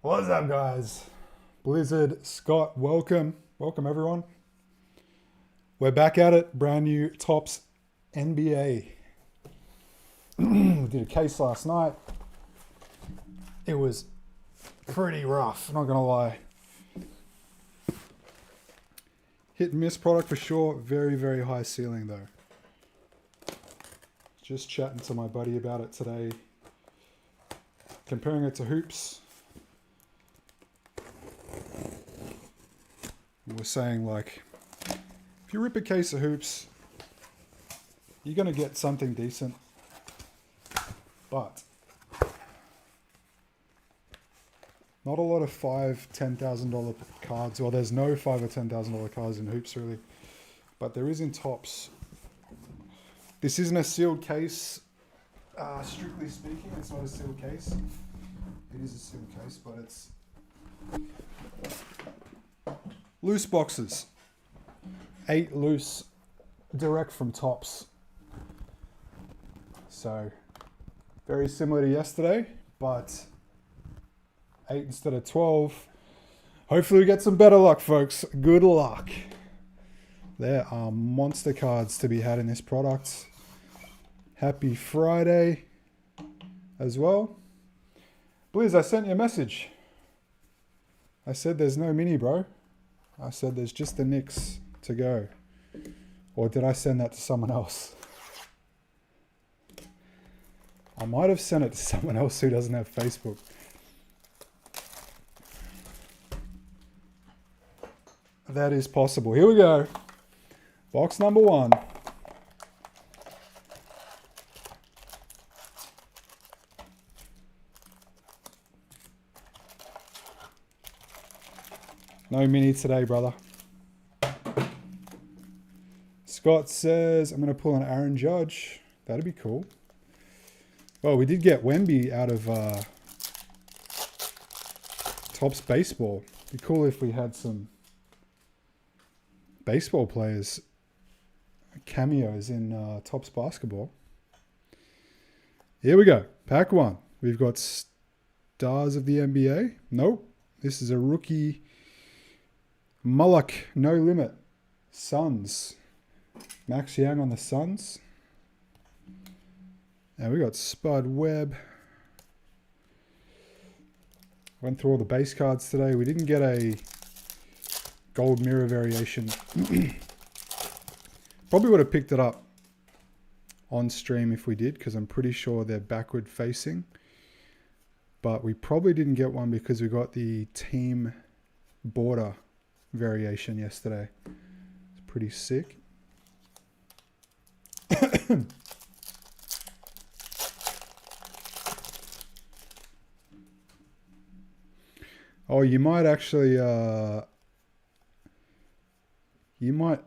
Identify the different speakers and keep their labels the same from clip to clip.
Speaker 1: What's up, guys? Blizzard, Scott, welcome. Welcome, everyone. We're back at it. Brand new Topps NBA. We did a case last night. It was pretty rough, not gonna lie. Hit and miss product for sure. Very, very high ceiling, though. Just chatting to my buddy about it today. Comparing it to hoops. We're saying, like, if you rip a case of hoops, you're going to get something decent. But not a lot of $5,000, $10,000 cards. Well, there's no $5,000 or $10,000 cards in hoops, really. But there is in Topps. This isn't a sealed case. Strictly speaking, it's not a sealed case. It is a sealed case, but it's loose boxes. 8 loose, direct from Topps. So, very similar to yesterday, but 8 instead of 12. Hopefully we get some better luck, folks. Good luck. There are monster cards to be had in this product. Happy Friday as well. Blizz, I sent you a message. I said there's no mini, bro. I said there's just the Knicks to go. Or did I send that to someone else? I might have sent it to someone else who doesn't have Facebook. That is possible. Here we go. Box number 1. No mini today, brother. Scott says, I'm going to pull an Aaron Judge. That'd be cool. Well, we did get Wemby out of Topps Baseball. It'd be cool if we had some baseball players cameos in Topps Basketball. Here we go. Pack 1. We've got Stars of the NBA. Nope. This is a rookie Mullock, no limit. Suns. Max Young on the Suns. And we got Spud Webb. Went through all the base cards today. We didn't get a gold mirror variation. Probably would have picked it up on stream if we did, because I'm pretty sure they're backward facing. But we probably didn't get one because we got the team border variation yesterday. It's pretty sick. Oh, you might actually you might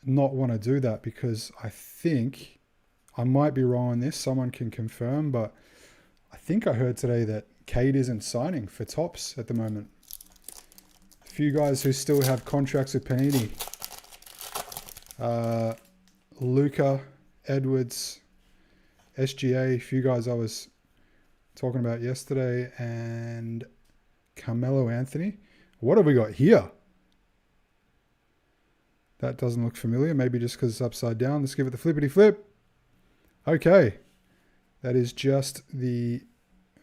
Speaker 1: not want to do that, because I think I might be wrong on this. Someone can confirm, but I think I heard today that Cade isn't signing for Topps at the moment. Few guys who still have contracts with Panini. Luka, Edwards, SGA, a few guys I was talking about yesterday, and Carmelo Anthony. What have we got here? That doesn't look familiar. Maybe just because it's upside down. Let's give it the flippity flip. Okay. That is just the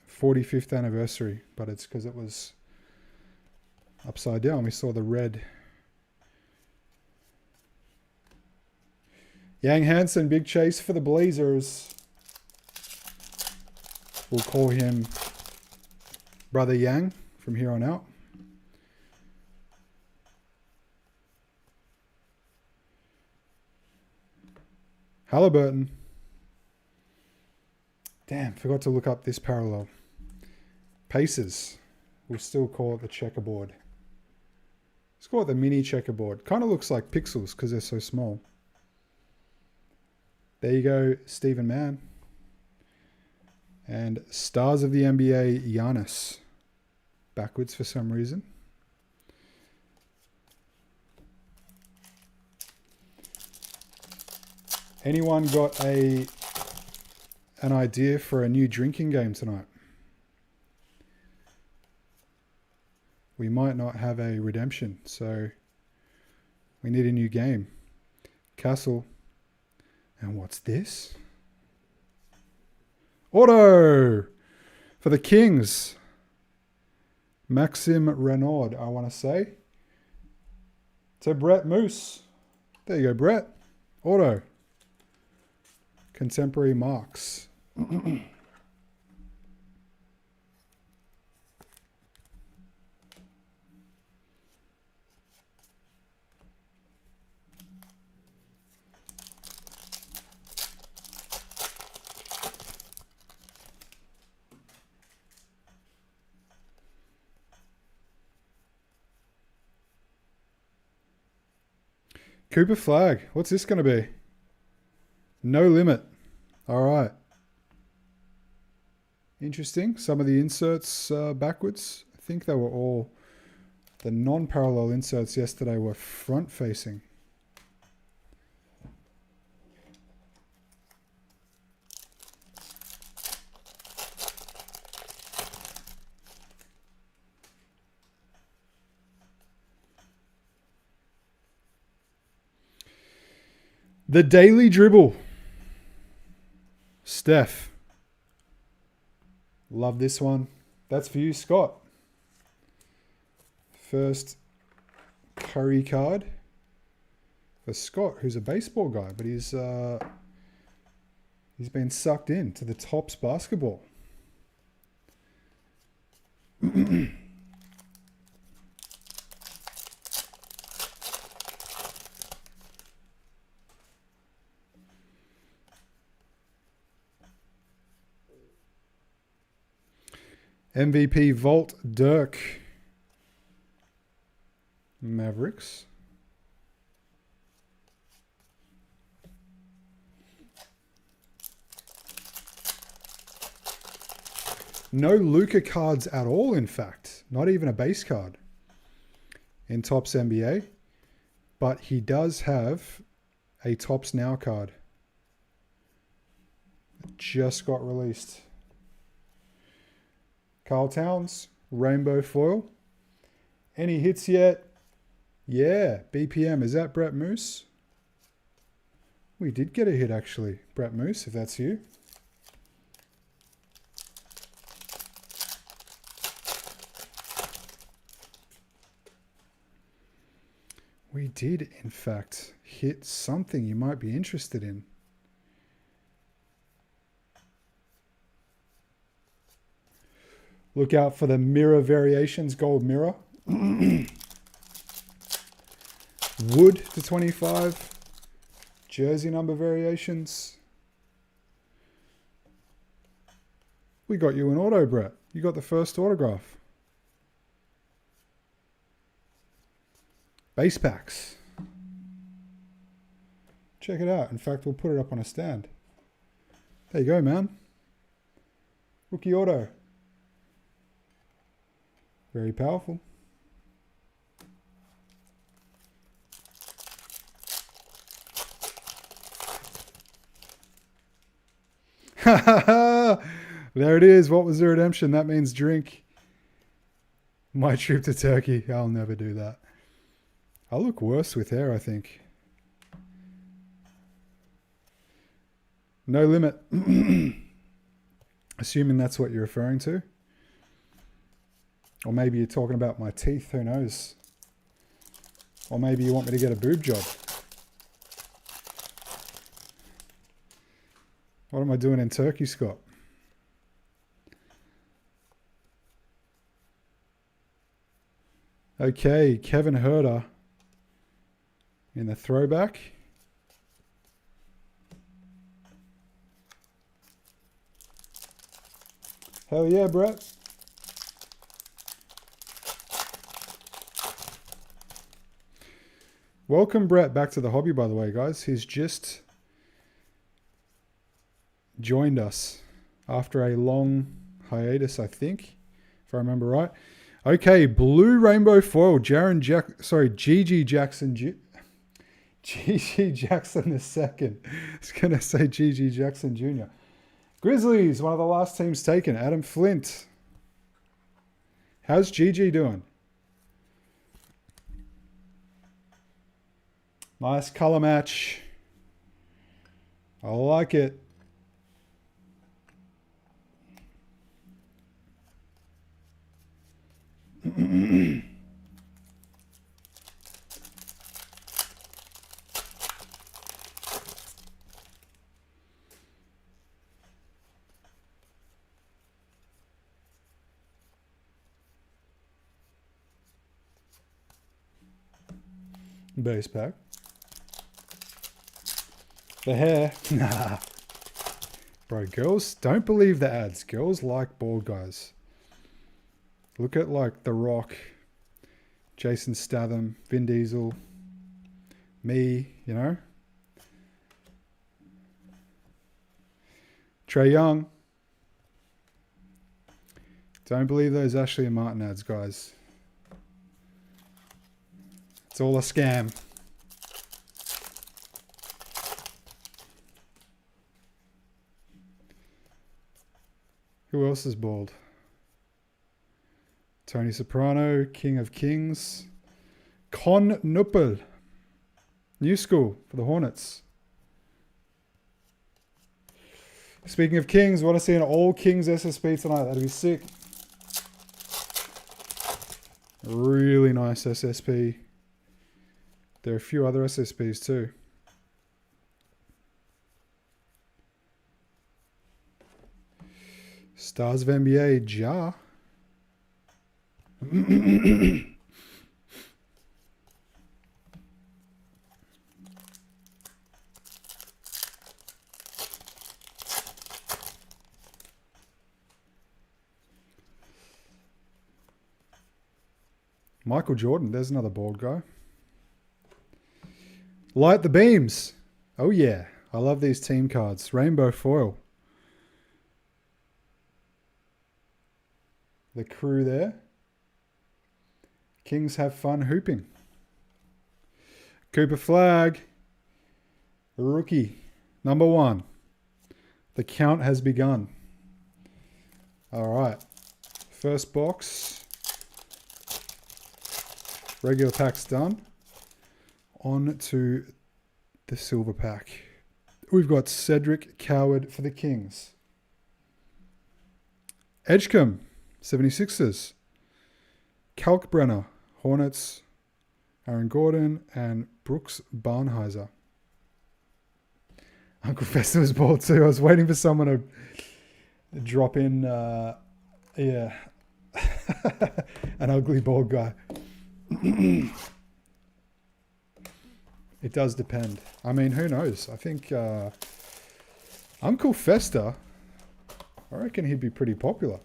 Speaker 1: 45th anniversary, but it's because it was upside down. We saw the red. Yang Hansen, big chase for the Blazers. We'll call him Brother Yang from here on out. Halliburton. Damn, forgot to look up this parallel. Pacers. We'll still call it the checkerboard. Let's call it the mini checkerboard. Kind of looks like pixels because they're so small. There you go, Stephen Mann. And Stars of the NBA, Giannis. Backwards for some reason. Anyone got an idea for a new drinking game tonight? we might not have a redemption. So we need a new game. Castle. And what's this? Auto for the Kings. Maxime Renaud, I want to say. To Brett Moose. There you go, Brett. Auto. Contemporary marks. Cooper Flag. What's this going to be? No limit. All right. Interesting. Some of the inserts backwards. I think they were all... The non-parallel inserts yesterday were front-facing. The Daily Dribble. Steph. Love this one. That's for you, Scott. First Curry card for Scott, who's a baseball guy, but he's been sucked in to the Topps basketball. MVP Vault Dirk. Mavericks. No Luka cards at all, in fact. Not even a base card in Topps NBA. But he does have a Topps Now card. It just got released. Carl Towns, Rainbow Foil. Any hits yet? Yeah, BPM. Is that Brett Moose? We did get a hit, actually. Brett Moose, if that's you. We did, in fact, hit something you might be interested in. Look out for the mirror variations, gold mirror. Wood to 25. Jersey number variations. We got you an auto, Brett. You got the first autograph. Base packs. Check it out. In fact, we'll put it up on a stand. There you go, man. Rookie auto. Very powerful. There it is. What was the redemption? That means drink. My trip to Turkey. I'll never do that. I'll look worse with hair, I think. No limit. Assuming that's what you're referring to. Or maybe you're talking about my teeth. Who knows? Or maybe you want me to get a boob job. What am I doing in Turkey, Scott? Okay, Kevin Herter in the throwback. Hell yeah, Brett. Welcome, Brett, back to the hobby, by the way, guys. He's just joined us after a long hiatus, I think, if I remember right. Okay, blue rainbow foil, GG Jackson. GG Jackson the second. I was going to say GG Jackson Jr. Grizzlies, one of the last teams taken. Adam Flint. How's GG doing? Nice color match. I like it. Base pack. The hair. Nah. Bro, girls don't believe the ads. Girls like bald guys. Look at like The Rock, Jason Statham, Vin Diesel, me, you know. Trey Young. Don't believe those Ashley and Martin ads, guys. It's all a scam. Who else is bald? Tony Soprano, King of Kings. Con Nuppel. New school for the Hornets. Speaking of Kings, want to see an all Kings SSB tonight. That'd be sick. Really nice SSP. There are a few other SSPs too. Stars of NBA, Ja. Michael Jordan, there's another bald guy. Light the beams. Oh yeah, I love these team cards. Rainbow foil. The crew there. Kings have fun hooping. Cooper Flag. Rookie. Number 1. The count has begun. All right. First box. Regular pack's done. On to the silver pack. We've got Cedric Coward for the Kings. Edgecombe, 76ers. Kalkbrenner, Hornets. Aaron Gordon and Brooks Barnheiser. Uncle Fester was bald too. I was waiting for someone to drop in, yeah, an ugly bald guy. It does depend. I mean, who knows? I think Uncle Fester, I reckon he'd be pretty popular.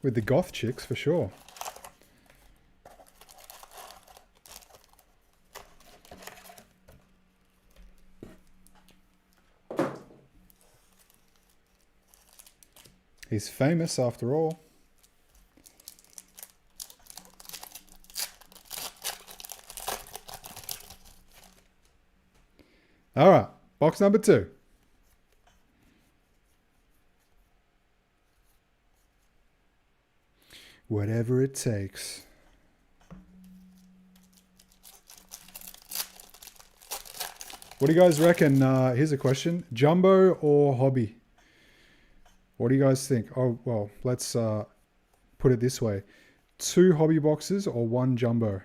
Speaker 1: With the goth chicks, for sure. He's famous after all. All right, box number 2. Whatever it takes. What do you guys reckon? Here's a question. Jumbo or hobby? What do you guys think? Oh, well, let's put it this way. 2 hobby boxes or 1 jumbo?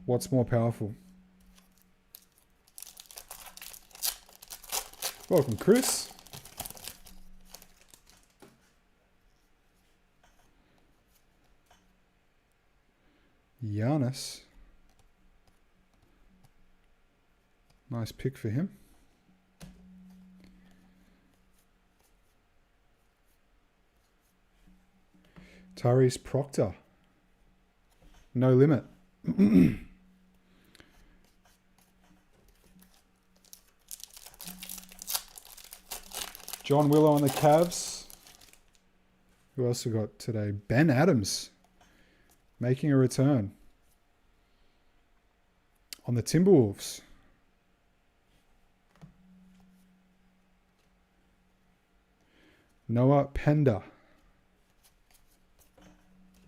Speaker 1: What's more powerful? Welcome, Chris. Giannis. Nice pick for him. Tyrese Proctor. No limit. John Willow on the Cavs. Who else we got today? Ben Adams making a return on the Timberwolves. Noah Pender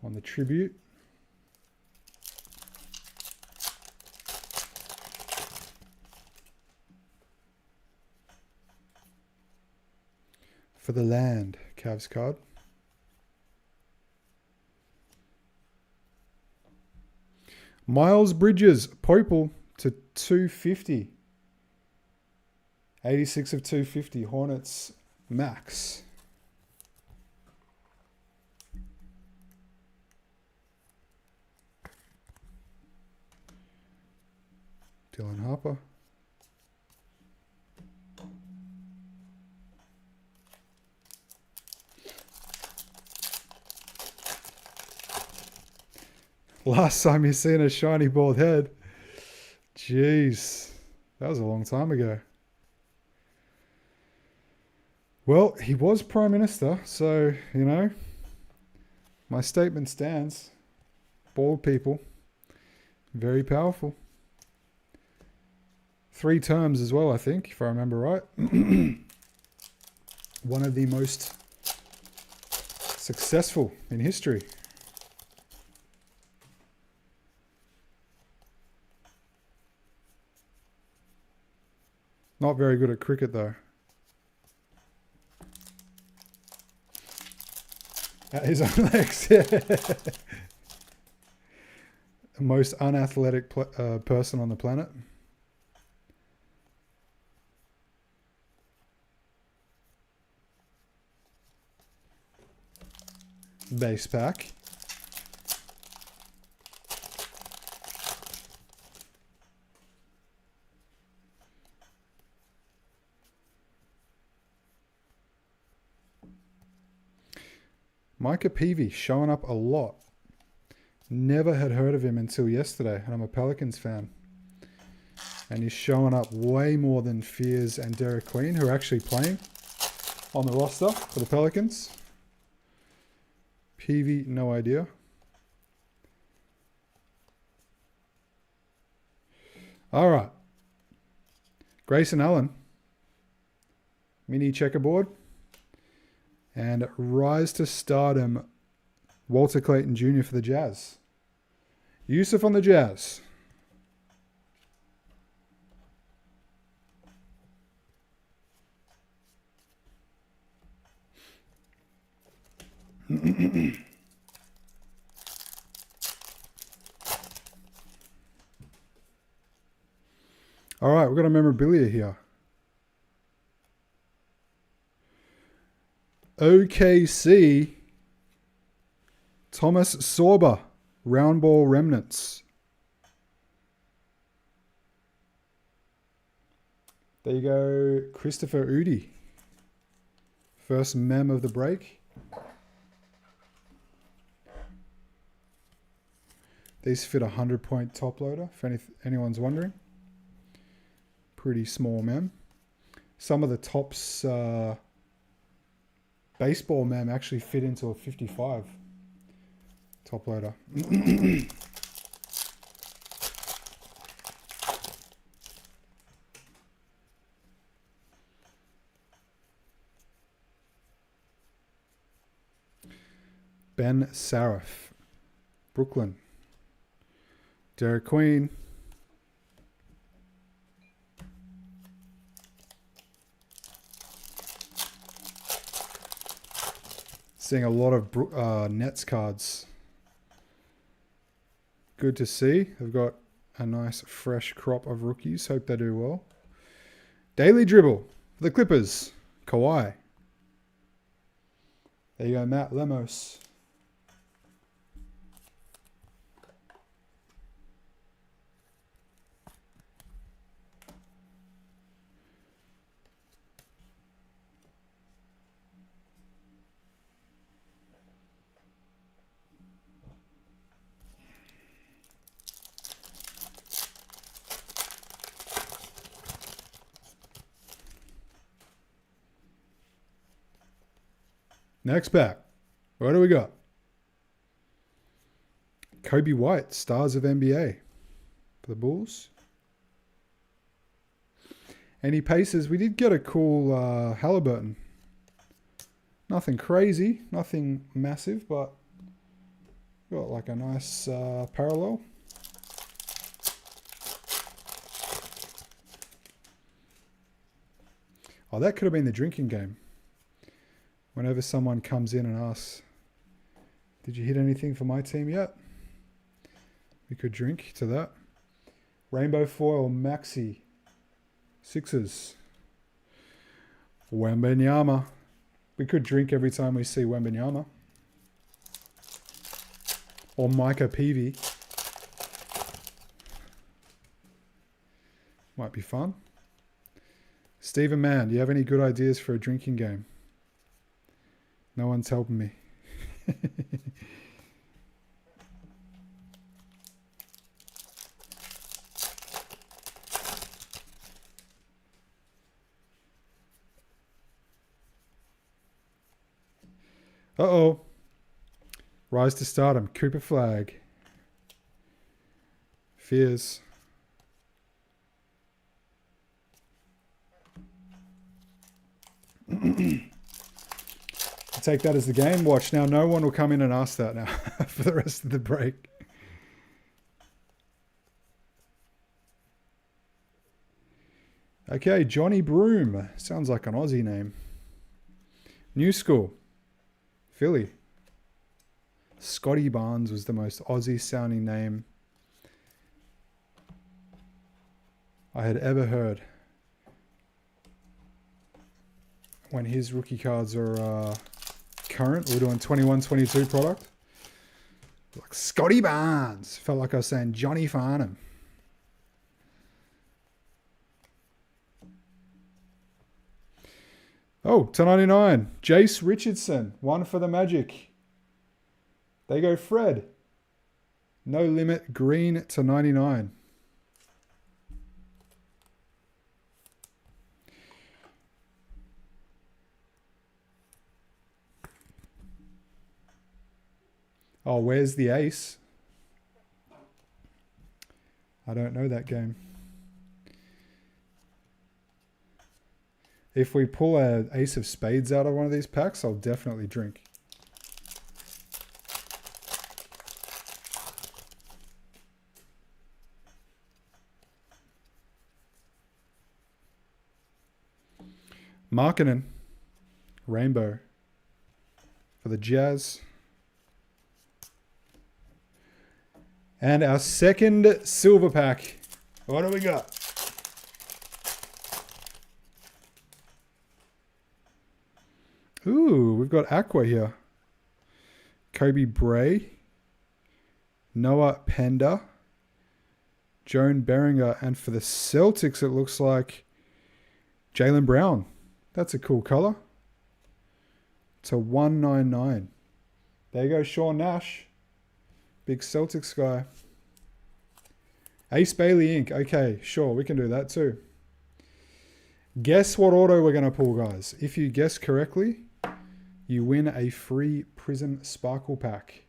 Speaker 1: on the Tribute. for the land. Cavs card. Miles Bridges, Popel to 250. 86 of 250. Hornets max. Dylan Harper. Last time you seen a shiny bald head. Jeez. That was a long time ago. Well, he was Prime Minister, so, you know, my statement stands. Bald people. Very powerful. 3 terms as well, I think, if I remember right. One of the most successful in history. Not very good at cricket, though. At his own legs, yeah. The most unathletic person on the planet. Base pack. Micah Peavy showing up a lot. Never had heard of him until yesterday, and I'm a Pelicans fan. And he's showing up way more than Fears and Derek Queen, who are actually playing on the roster for the Pelicans. Peavy, no idea. All right. Grayson Allen. Mini checkerboard. And rise to stardom, Walter Clayton Jr. for the Jazz. Yusuf on the Jazz. All right, we've got a memorabilia here. OKC, Thomas Sorba, round ball remnants. There you go, Christopher Udi. First mem of the break. These fit a 100-point top loader, if anyone's wondering. Pretty small mem. Some of the tops... baseball mem actually fit into a 55 top loader. Ben Saraf, Brooklyn. Derek Queen. Seeing a lot of Nets cards. Good to see. They've got a nice fresh crop of rookies. Hope they do well. Daily dribble for the Clippers. Kawhi. There you go, Matt Lemos. Next pack. What do we got? Kobe White, Stars of NBA for the Bulls. Any Pacers? We did get a cool Halliburton. Nothing crazy, nothing massive, but got like a nice parallel. Oh, that could have been the drinking game. Whenever someone comes in and asks, did you hit anything for my team yet? We could drink to that. Rainbow foil Maxi. Sixes. Wembanyama. We could drink every time we see Wembanyama. Or Micah Peavy. Might be fun. Stephen Mann, do you have any good ideas for a drinking game? No one's helping me. Uh-oh. Rise to stardom. Cooper Flag. Fears. Take that as the game watch. Now no one will come in and ask that now for the rest of the break. Okay, Johnny Broom. Sounds like an Aussie name. New School. Philly. Scotty Barnes was the most Aussie sounding name I had ever heard. When his rookie cards are current, we're doing 21-22 product. Like Scotty Barnes. Felt like I was saying Johnny Farnham. Oh, /99. Jace Richardson. One for the Magic. They go Fred. No limit. Green /99. Oh, where's the ace? I don't know that game. If we pull an ace of spades out of one of these packs, I'll definitely drink. Markkanen. Rainbow. For the Jazz. And our second silver pack. What do we got? Ooh, we've got Aqua here. Kobe Bray. Noah Pender. Joan Beringer. And for the Celtics, it looks like Jaylen Brown. That's a cool color. /199. There you go, Sean Nash. Big Celtics guy. Ace Bailey Inc. Okay, sure, we can do that too. Guess what auto we're going to pull, guys. If you guess correctly, you win a free Prism Sparkle pack.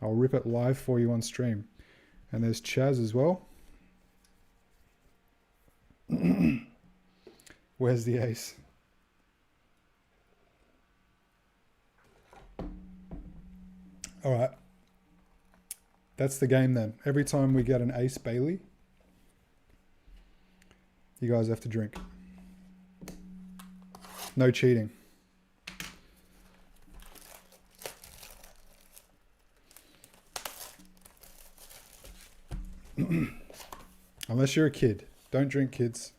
Speaker 1: I'll rip it live for you on stream. And there's Chaz as well. Where's the ace? All right. That's the game then. Every time we get an Ace Bailey, you guys have to drink. No cheating. Unless you're a kid. Don't drink, kids.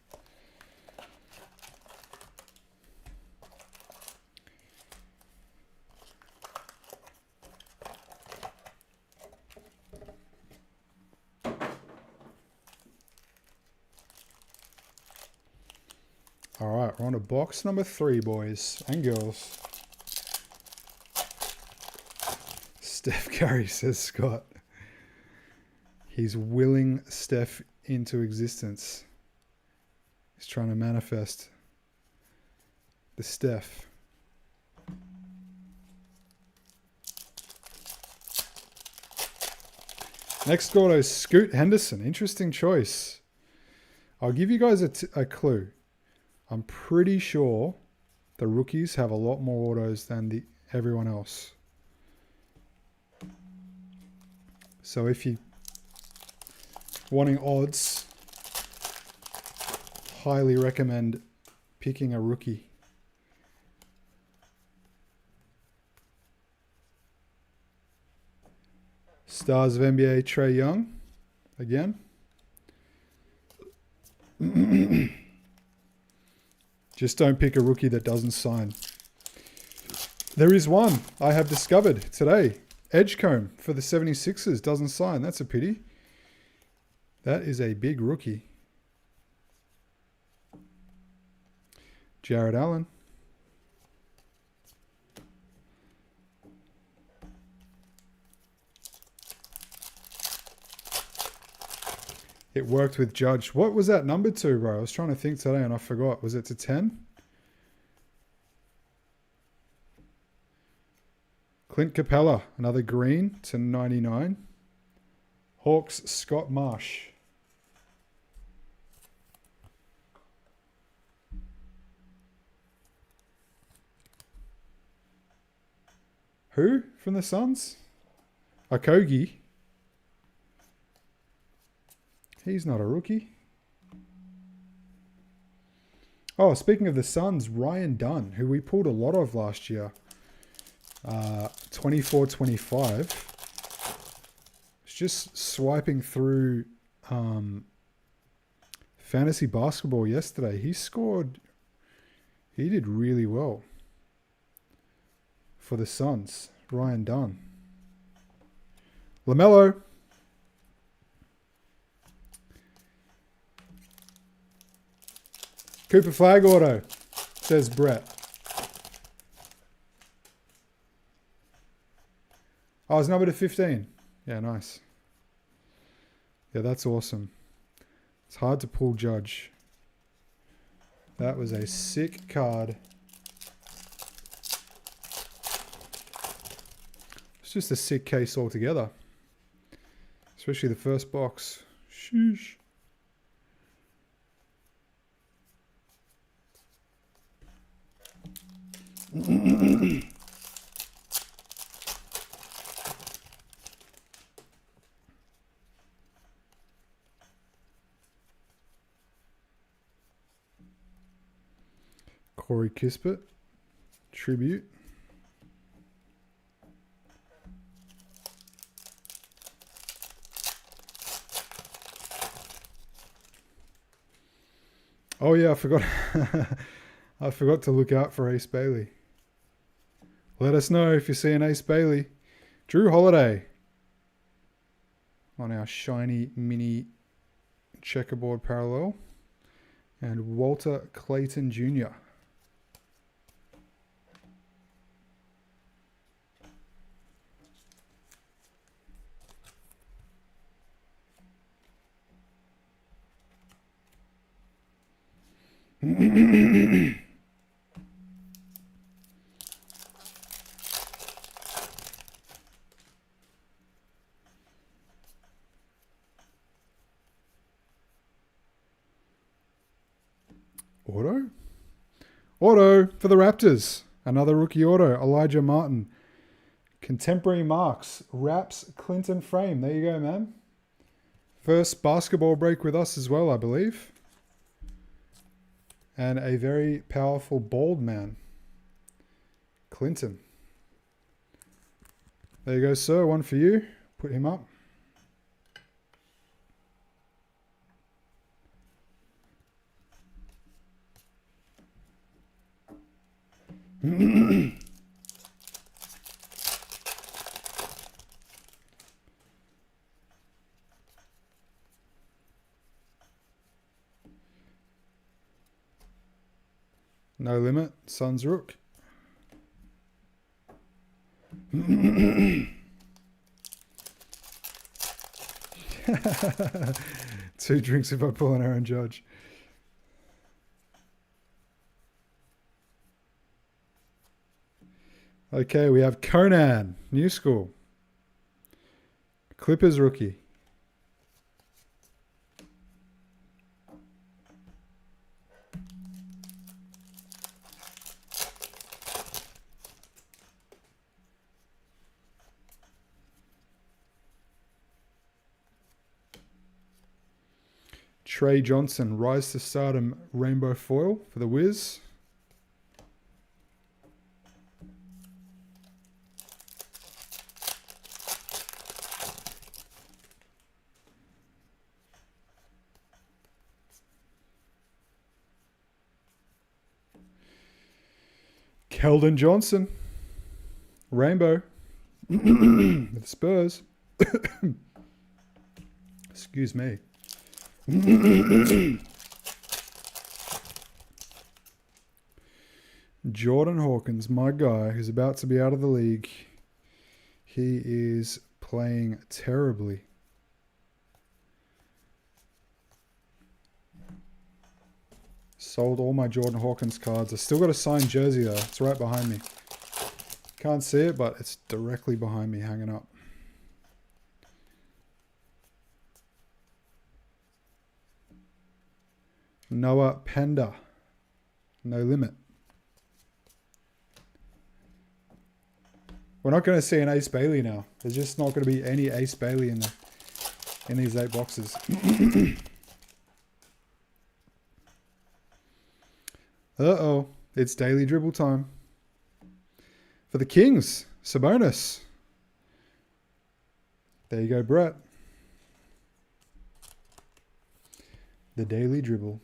Speaker 1: All right, we're on to box number 3, boys and girls. Steph Curry, says Scott. He's willing Steph into existence. He's trying to manifest the Steph. Next auto, Scoot Henderson. Interesting choice. I'll give you guys a clue. I'm pretty sure the rookies have a lot more autos than everyone else. So if you wanting odds, highly recommend picking a rookie. Stars of NBA, Trae Young. Again. Just don't pick a rookie that doesn't sign. There is one I have discovered today. Edgecombe for the 76ers doesn't sign. That's a pity. That is a big rookie. Jared Allen. It worked with Judge. What was that number to, bro? I was trying to think today and I forgot. Was it to 10? Clint Capella, another green to 99. Hawks, Scott Marsh. Who from the Suns? Okogie. He's not a rookie. Oh, speaking of the Suns, Ryan Dunn, who we pulled a lot of last year. 24-25. It's just swiping through fantasy basketball yesterday. He did really well for the Suns. Ryan Dunn. LaMelo. Cooper Flag auto, says Brett. Oh, it's number to 15. Yeah, nice. Yeah, that's awesome. It's hard to pull Judge. That was a sick card. It's just a sick case altogether. Especially the first box. Sheesh. Corey Kispert, tribute. Oh yeah, I forgot. I forgot to look out for Ace Bailey. Let us know if you see an Ace Bailey. Drew Holiday on our shiny mini checkerboard parallel. And Walter Clayton Jr. Auto for the Raptors. Another rookie auto. Elijah Martin. Contemporary marks. Raps Clinton Frame. There you go, man. First basketball break with us as well, I believe. And a very powerful bald man. Clinton. There you go, sir. One for you. Put him up. No limit. Suns Rook. Two drinks if I pull an Aaron Judge. Okay, we have Conan, new school. Clippers rookie. Trey Johnson, Rise to Stardom Rainbow Foil for the Wiz. Keldon Johnson. Rainbow. With the Spurs. Excuse me. Jordan Hawkins, my guy, who's about to be out of the league. He is playing terribly. Sold all my Jordan Hawkins cards. I still got a signed jersey though. It's right behind me. Can't see it, but it's directly behind me, hanging up. Noah Pender. No limit. We're not going to see an Ace Bailey now. There's just not going to be any Ace Bailey in these 8 boxes. Uh-oh. It's daily dribble time. For the Kings, Sabonis. There you go, Brett. The daily dribble.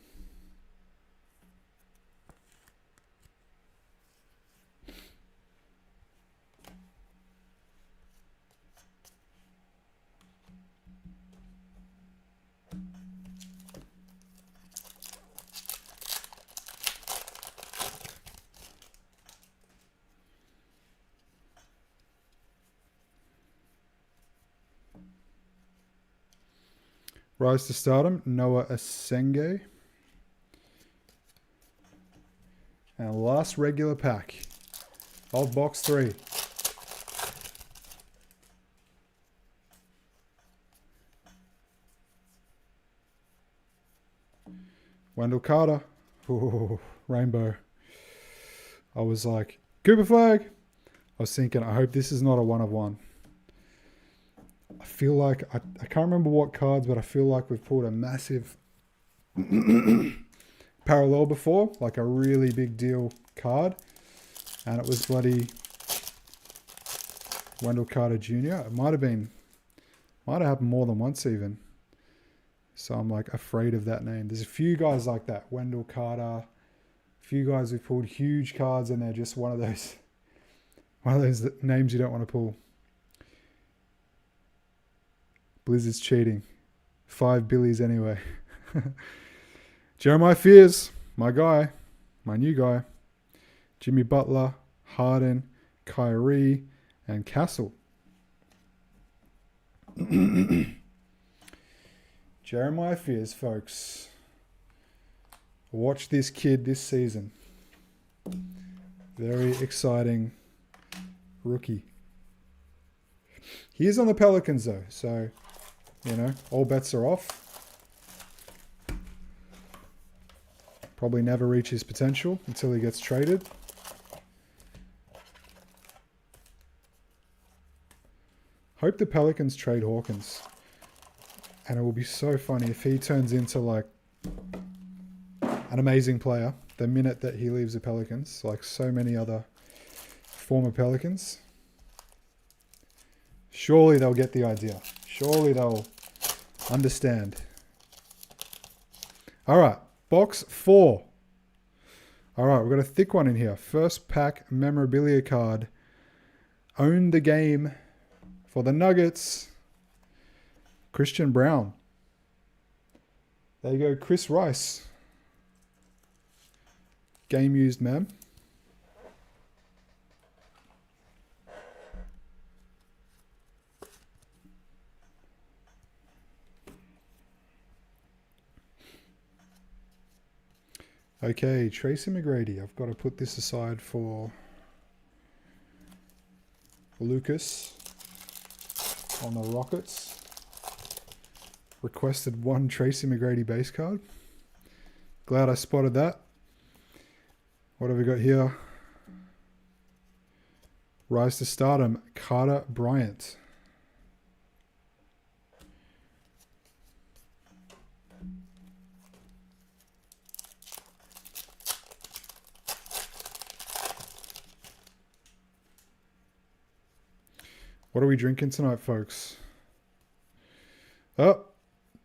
Speaker 1: Rise to stardom, Noah Asenge. And last regular pack of box 3. Wendell Carter. Ooh, rainbow. I was like, Cooper Flag. I was thinking, I hope this is not a 1 of 1. I feel like, I can't remember what cards, but I feel like we've pulled a massive parallel before, like a really big deal card. And it was bloody Wendell Carter Jr. It might have happened more than once even. So I'm like afraid of that name. There's a few guys like that. Wendell Carter, a few guys who've pulled huge cards and they're just one of those names you don't want to pull. Blizzard's cheating. 5 Billies anyway. Jeremiah Fears, my guy, my new guy. Jimmy Butler, Harden, Kyrie, and Castle. Jeremiah Fears, folks. Watch this kid this season. Very exciting rookie. He is on the Pelicans though, so, you know, all bets are off. Probably never reach his potential until he gets traded. Hope the Pelicans trade Hawkins. And it will be so funny if he turns into like an amazing player the minute that he leaves the Pelicans, like so many other former Pelicans. Surely they'll get the idea. Surely they'll understand. All right, box 4. All right, we've got a thick one in here. First pack memorabilia card. Own the game for the Nuggets. Christian Brown. There you go, Chris Rice. Game used mem. Okay, Tracy McGrady. I've got to put this aside for Lucas on the Rockets. Requested 1 Tracy McGrady base card. Glad I spotted that. What have we got here? Rise to stardom, Carter Bryant. What are we drinking tonight, folks? Oh,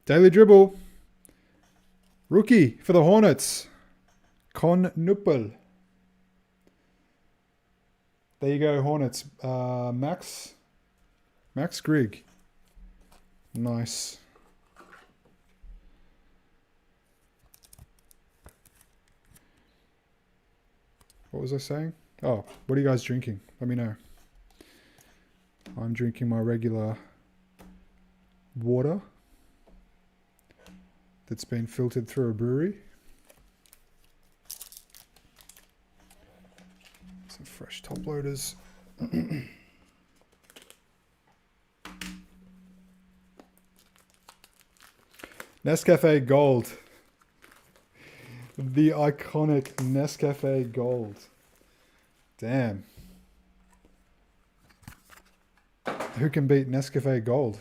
Speaker 1: daily dribble. Rookie for the Hornets. Con Nuppel. There you go, Hornets. Max Grigg. Nice. What was I saying? Oh, what are you guys drinking? Let me know. I'm drinking my regular water that's been filtered through a brewery. Some fresh top loaders. Nescafe Gold. The iconic Nescafe Gold. Damn. Who can beat Nescafe Gold?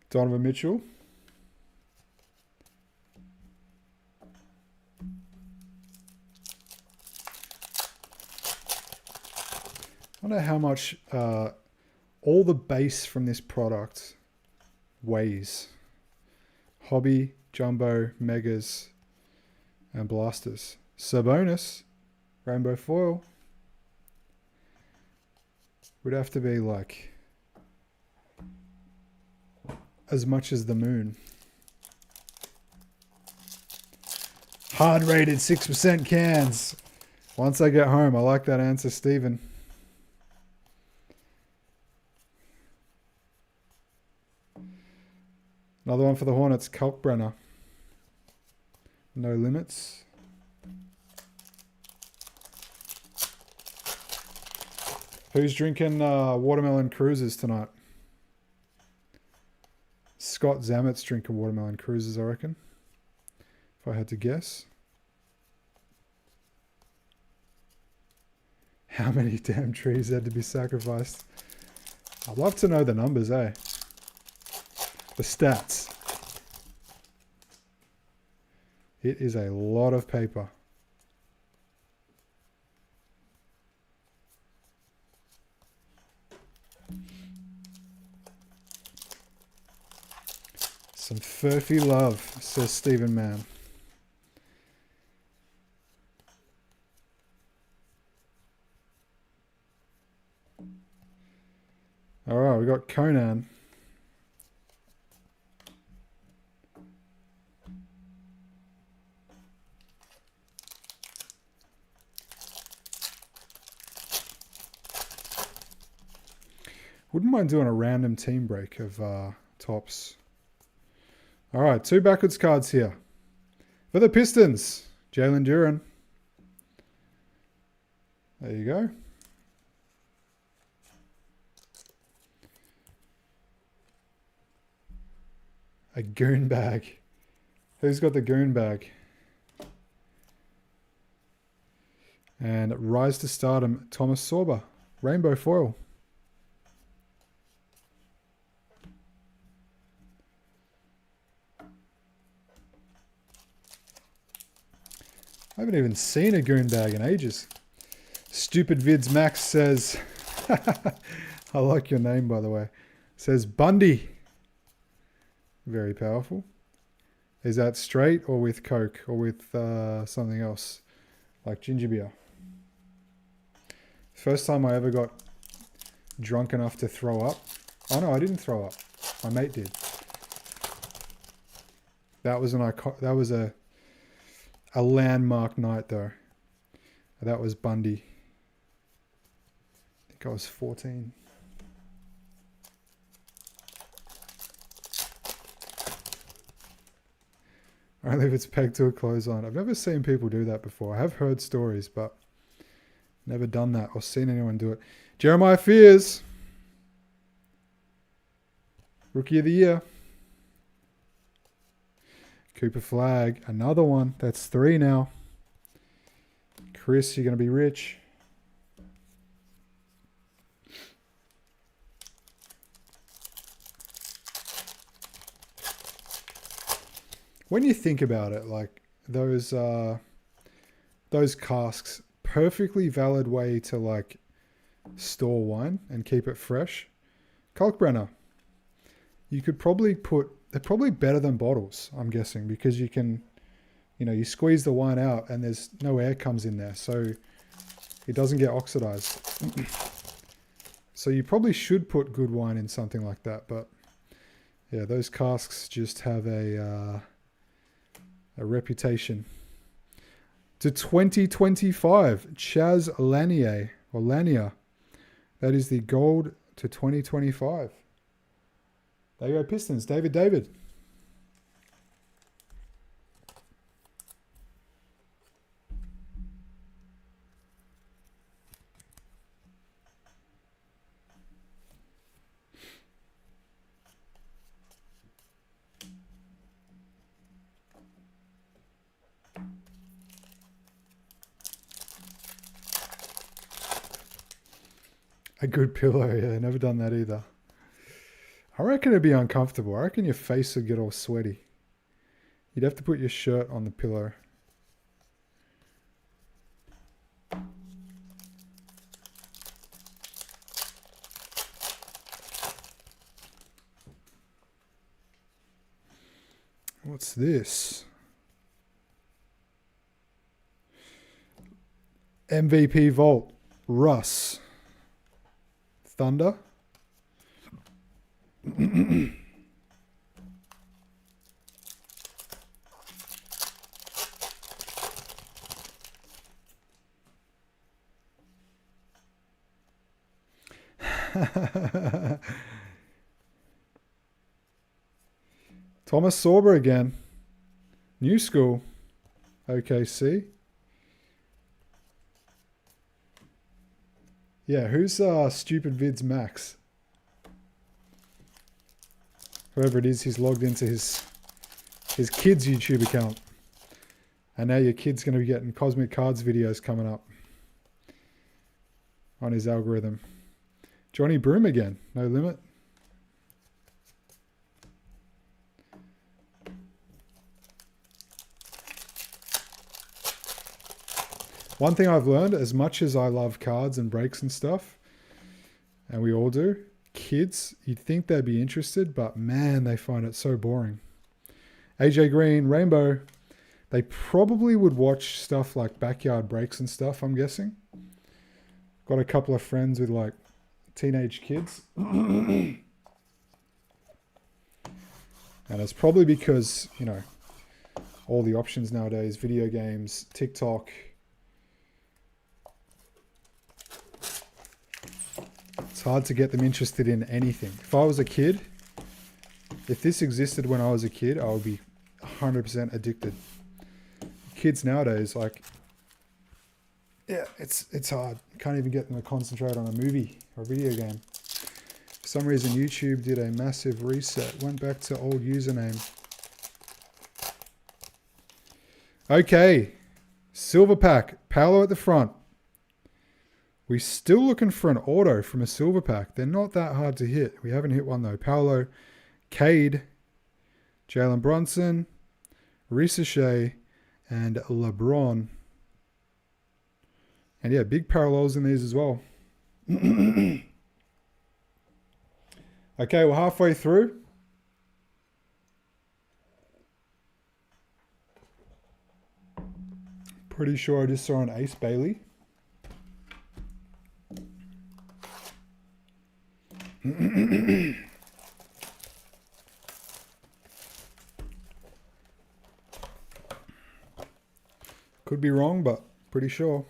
Speaker 1: Donovan Mitchell. I don't know how much all the base from this product weighs. Hobby, Jumbo, Megas, and Blasters. Sabonis, Rainbow Foil. Would have to be like as much as the moon. Hard rated 6% cans. Once I get home, I like that answer, Stephen. Another one for the Hornets, Kalkbrenner. No limits. Who's drinking watermelon cruises tonight? Scott Zamet's drinking watermelon cruises, I reckon. If I had to guess. How many damn trees had to be sacrificed? I'd love to know the numbers, eh? The stats. It is a lot of paper. Some furphy love, says Stephen Mann. All right, we got Conan. Wouldn't mind doing a random team break of tops. All right, 2 backwards cards here. For the Pistons, Jalen Duren. There you go. A goon bag. Who's got the goon bag? And Rise to Stardom, Thomas Sorber. Rainbow foil. I haven't even seen a goon bag in ages. Stupid Vids Max says, I like your name, by the way. Says Bundy. Very powerful. Is that straight or with Coke or with something else like ginger beer? First time I ever got drunk enough to throw up. Oh no, I didn't throw up. My mate did. That was a landmark night though. That was Bundy. I think I was 14. Only if it's pegged to a clothesline. I've never seen people do that before. I have heard stories, but never done that or seen anyone do it. Jeremiah Fears. Rookie of the Year. Cooper Flag. Another one. That's 3 now. Chris, you're going to be rich. When you think about it, like those casks perfectly valid way to like store wine and keep it fresh. Kalkbrenner. You could probably they're probably better than bottles, I'm guessing, because you can, you squeeze the wine out and there's no air comes in there. So it doesn't get oxidized. So you probably should put good wine in something like that. But yeah, those casks just have a reputation. To 2025, Chaz Lanier, or Lanier. That is the gold to 2025. There you go, Pistons. David. A good pillow, yeah, never done that either. I reckon it'd be uncomfortable. I reckon your face would get all sweaty. You'd have to put your shirt on the pillow. What's this? MVP Vault. Russ. Thunder. Thomas Sorber again. New school. OKC. Yeah, who's Stupid Vids Max? Whoever it is, he's logged into his kid's YouTube account. And now your kid's going to be getting Cosmic Cards videos coming up on his algorithm. Johnny Broom again. No limit. One thing I've learned, as much as I love cards and breaks and stuff, and we all do, kids, you'd think they'd be interested, but man, they find it so boring. AJ Green, Rainbow, they probably would watch stuff like Backyard Breaks and stuff, I'm guessing. Got a couple of friends with like teenage kids. And it's probably because, all the options nowadays, video games, TikTok. It's hard to get them interested in anything. If I was a kid, if this existed when I was a kid, I would be 100% addicted. Kids nowadays, it's hard. You can't even get them to concentrate on a movie or a video game. For some reason, YouTube did a massive reset. Went back to old username. Okay. Silver pack. Paolo at the front. We're still looking for an auto from a silver pack. They're not that hard to hit. We haven't hit one though. Paolo, Cade, Jalen Brunson, Ricochet, and LeBron. And yeah, big parallels in these as well. Okay, we're halfway through. Pretty sure I just saw an Ace Bailey. Could be wrong, but pretty sure.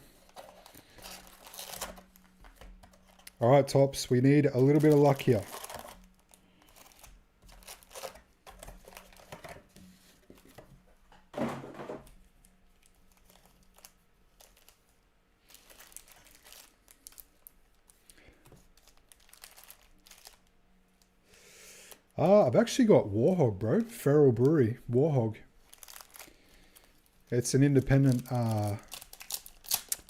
Speaker 1: All right, Tops, we need a little bit of luck here. I've actually got Warhog, bro. Feral Brewery, Warhog. It's an independent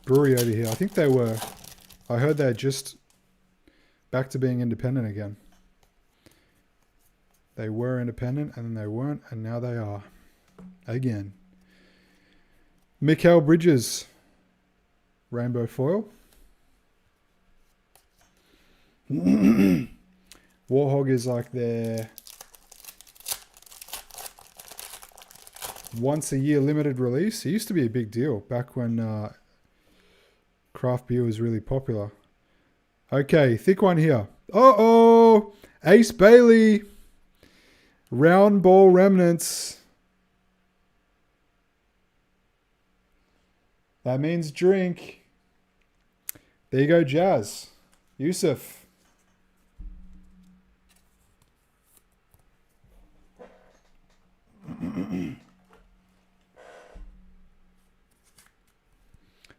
Speaker 1: brewery over here. I think they were, I heard they're just back to being independent again. They were independent and then they weren't, and now they are again. Mikal Bridges. Rainbow foil. Warhog is like their once a year limited release. It used to be a big deal back when craft beer was really popular. Okay, thick one here. Uh-oh! Ace Bailey. Round ball remnants. That means drink. There you go, Jazz. Yusuf.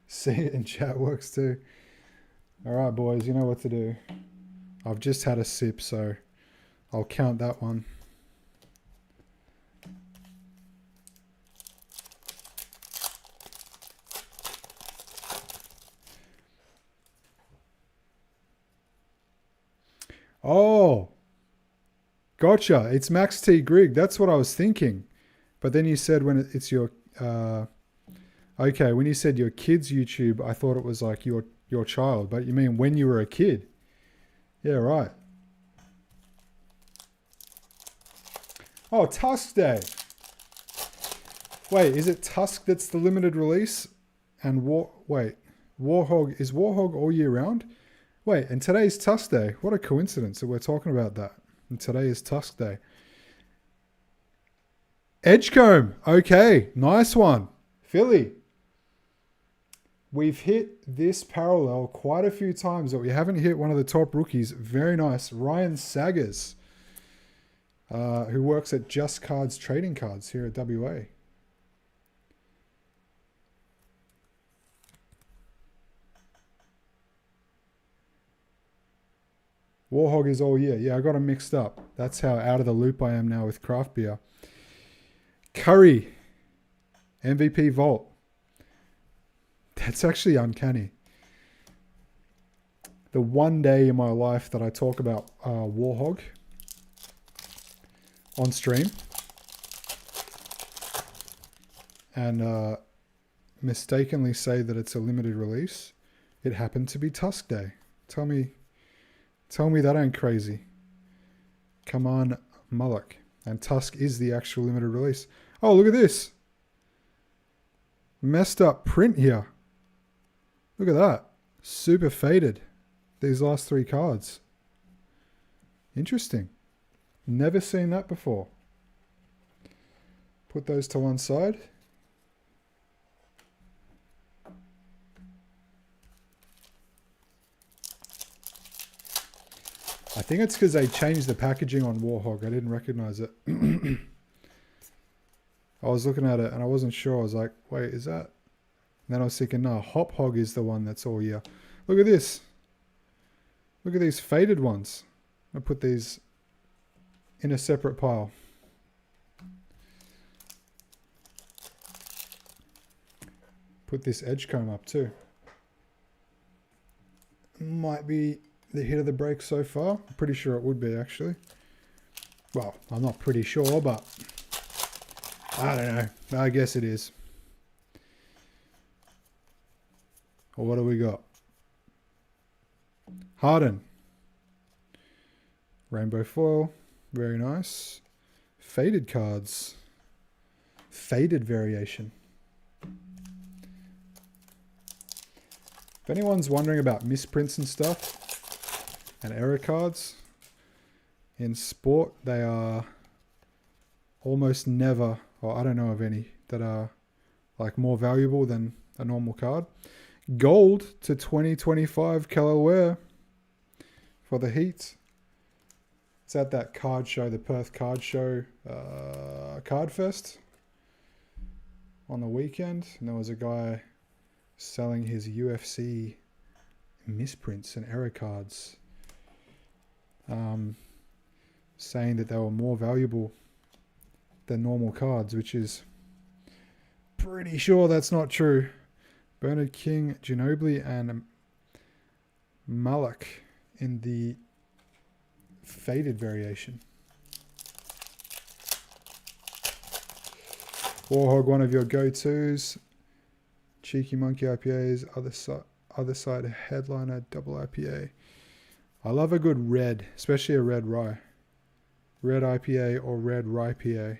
Speaker 1: See it in chat works too. All right, boys, you know what to do. I've just had a sip, so I'll count that one. Oh, gotcha. It's Max T. Grigg. That's what I was thinking. But then you said when it's your... okay, when you said your kid's YouTube, I thought it was like your child. But you mean when you were a kid? Yeah, right. Oh, Tusk Day. Wait, is it Tusk that's the limited release? And Warhog... Is Warhog all year round? Wait, and today's Tusk Day. What a coincidence that we're talking about that. And today is Tusk Day. Edgecombe. Okay, nice one. Philly. We've hit this parallel quite a few times, but we haven't hit one of the top rookies. Very nice. Ryan Saggers, who works at Just Cards Trading Cards here at WA. Warhog is all year. Yeah, I got them mixed up. That's how out of the loop I am now with craft beer. Curry. MVP Vault. That's actually uncanny. The one day in my life that I talk about Warhog on stream and mistakenly say that it's a limited release, it happened to be Tusk Day. Tell me that ain't crazy. Come on, Mullock. And Tusk is the actual limited release. Oh, look at this. Messed up print here. Look at that. Super faded. These last three cards. Interesting. Never seen that before. Put those to one side. I think it's because they changed the packaging on Warhog. I didn't recognize it. I was looking at it and I wasn't sure. I was like, wait, is that? And then I was thinking, no, Hop Hog is the one that's all year. Look at this. Look at these faded ones. I'll put these in a separate pile. Put this Edgecombe up too. Might be the hit of the break so far. I'm pretty sure it would be actually. Well, I'm not pretty sure, but I don't know. I guess it is. Well, what do we got? Harden. Rainbow foil. Very nice. Faded cards. Faded variation. If anyone's wondering about misprints and stuff and error cards in sport, they are almost never, or I don't know of any, that are like more valuable than a normal card. Gold to 2025 Keller Ware for the Heat. It's at that card show, the Perth Card Show, Card Fest on the weekend. And there was a guy selling his UFC misprints and error cards, saying that they were more valuable than normal cards, which is pretty sure that's not true. Bernard King, Ginobili, and Malak in the faded variation. Warhog, one of your go-tos. Cheeky Monkey IPAs, other side headliner double IPA. I love a good red, especially a red rye. Red IPA or red rye PA.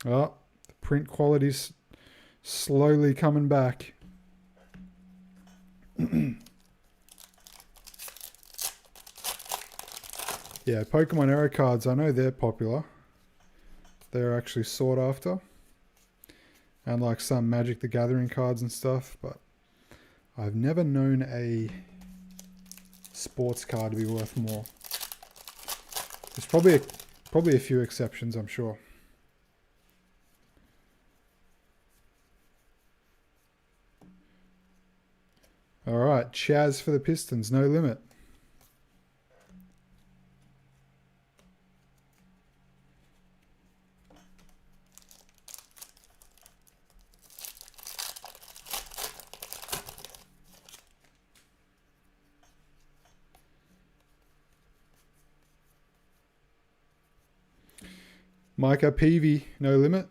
Speaker 1: Oh, the print quality's slowly coming back. Yeah, Pokemon Era cards, I know they're popular. They're actually sought after. And like some Magic the Gathering cards and stuff, but I've never known a sports card to be worth more. There's probably a few exceptions, I'm sure. All right, Chaz for the Pistons, no limit. Micah Peavy, no limit.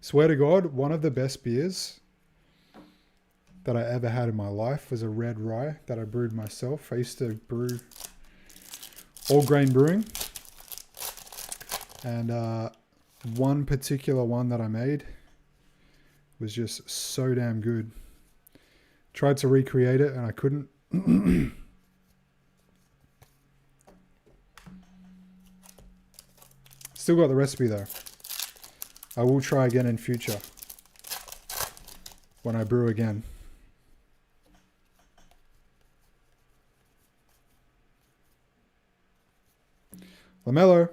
Speaker 1: Swear to God, one of the best beers that I ever had in my life was a red rye that I brewed myself. I used to brew all grain brewing. And one particular one that I made was just so damn good. Tried to recreate it and I couldn't. Still got the recipe though. I will try again in future when I brew again. LaMelo.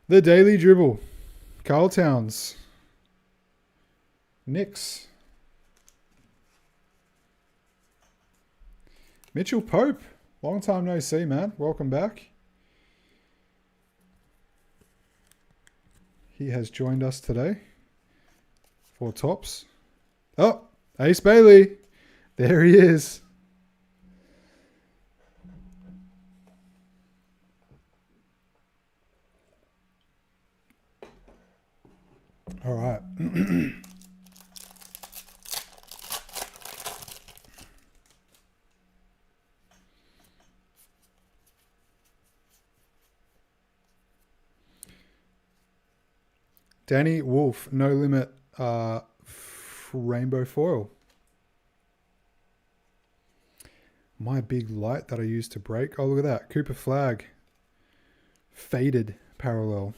Speaker 1: The Daily Dribble. Carl Towns. Knicks. Mitchell Pope. Long time no see, man. Welcome back. He has joined us today for Tops. Oh, Ace Bailey. There he is. All right. Danny Wolf, no limit, rainbow foil. My big light that I used to break. Oh, look at that. Cooper Flag. Faded parallel.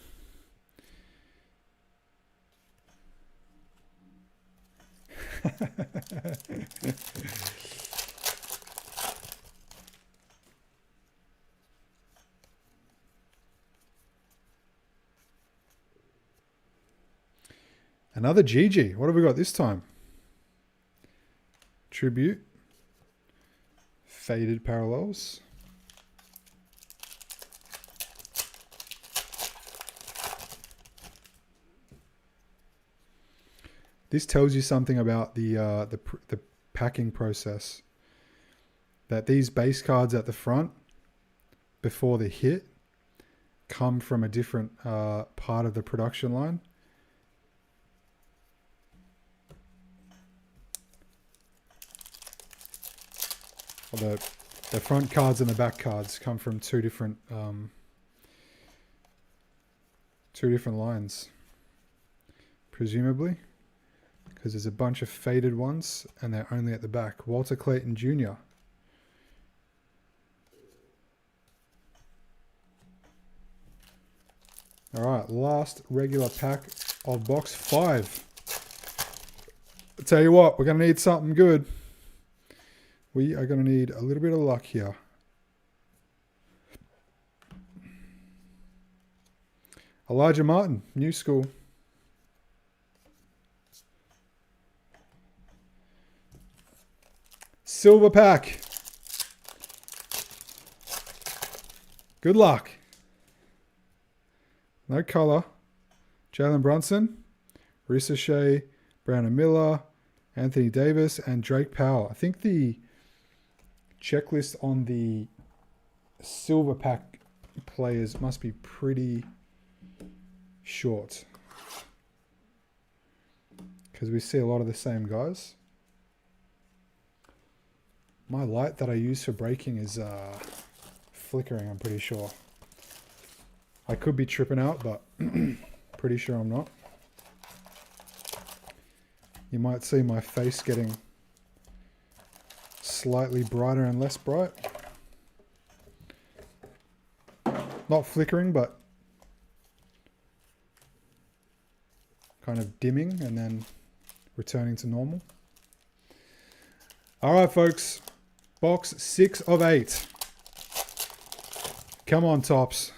Speaker 1: Another GG. What have we got this time? Tribute. Faded parallels. This tells you something about the packing process. That these base cards at the front, before the hit, come from a different part of the production line. Well, the front cards and the back cards come from two different lines, presumably. Because there's a bunch of faded ones and they're only at the back. Walter Clayton Jr. All right, last regular pack of box 5. I'll tell you what, we're going to need something good. We are going to need a little bit of luck here. Elijah Martin, new school. Silver pack. Good luck. No color. Jalen Brunson, Ricochet, Brandon Miller, Anthony Davis, and Drake Powell. I think the checklist on the silver pack players must be pretty short, because we see a lot of the same guys. My light that I use for breaking is flickering, I'm pretty sure. I could be tripping out, but pretty sure I'm not. You might see my face getting slightly brighter and less bright. Not flickering, but kind of dimming and then returning to normal. All right, folks. Box 6 of 8. Come on, Tops.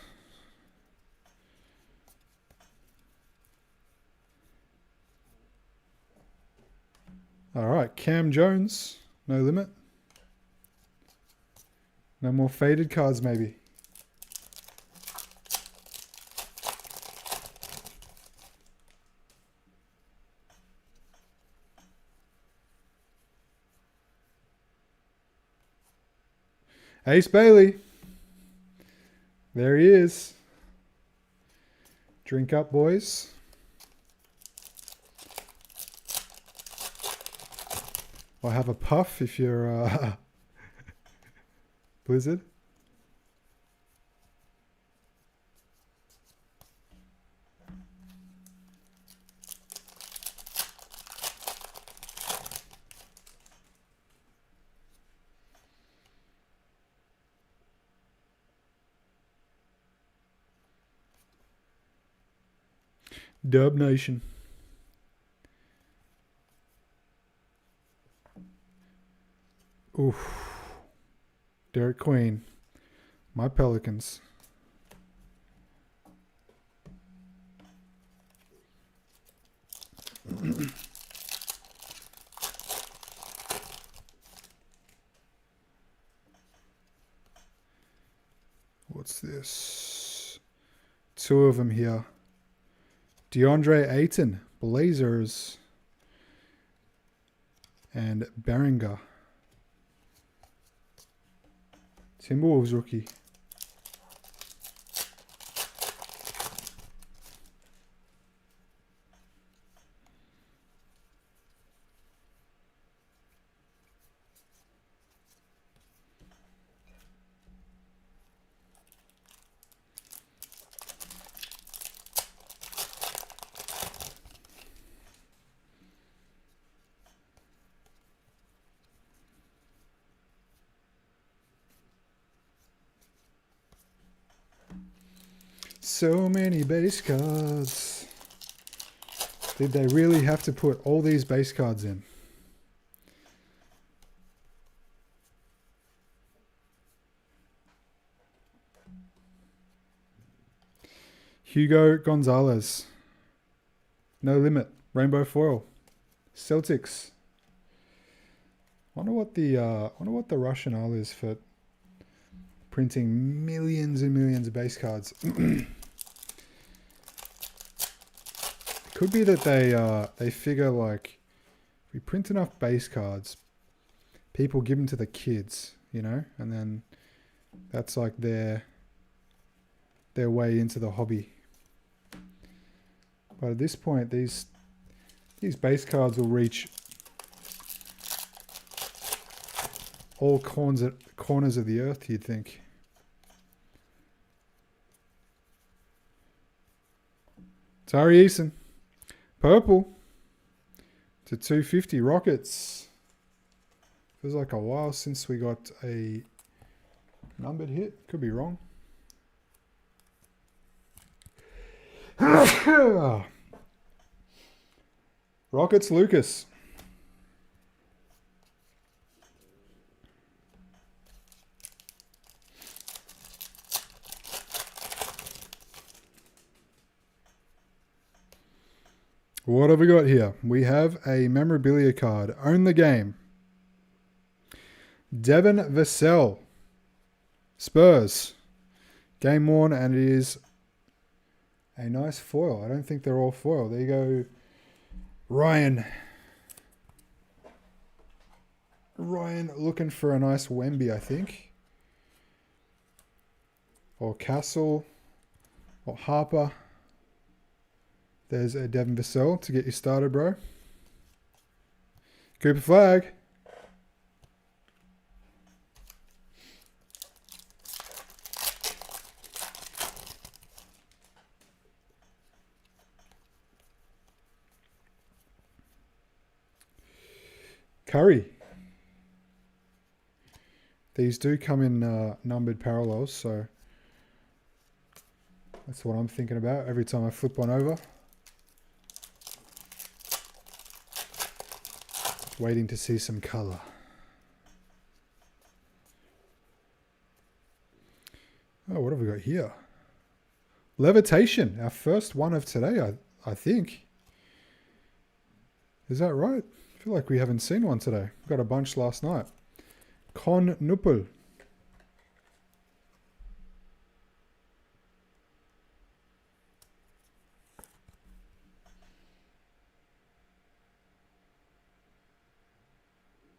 Speaker 1: All right, Cam Jones, no limit. No more faded cards, maybe. Ace Bailey. There he is. Drink up, boys. Or have a puff if you're Blizzard. Dub Nation. Oof. Derek Queen. My Pelicans. What's this? 2 of them here. DeAndre Ayton, Blazers, and Beringer, Timberwolves rookie. So many base cards. Did they really have to put all these base cards in? Hugo Gonzalez. No limit. Rainbow foil. Celtics. Wonder what the rationale is for printing millions and millions of base cards. Could be that they figure, like, if we print enough base cards, people give them to the kids, you know, and then that's like their way into the hobby. But at this point, these base cards will reach all corners of the earth, you'd think. Tari Eason. Purple to 250 Rockets. Feels like a while since we got a numbered hit. Could be wrong. Rockets Lucas. What have we got here? We have a memorabilia card. Own the game. Devin Vassell. Spurs. Game worn, and it is a nice foil. I don't think they're all foil. There you go, Ryan. Ryan looking for a nice Wemby, I think. Or Castle. Or Harper. There's a Devin Vassell to get you started, bro. Cooper Flag. Curry. These do come in numbered parallels, so that's what I'm thinking about every time I flip one over. Waiting to see some color. Oh, what have we got here? Levitation, our first one of today, I think. Is that right? I feel like we haven't seen one today. We got a bunch last night. Con Nuppel.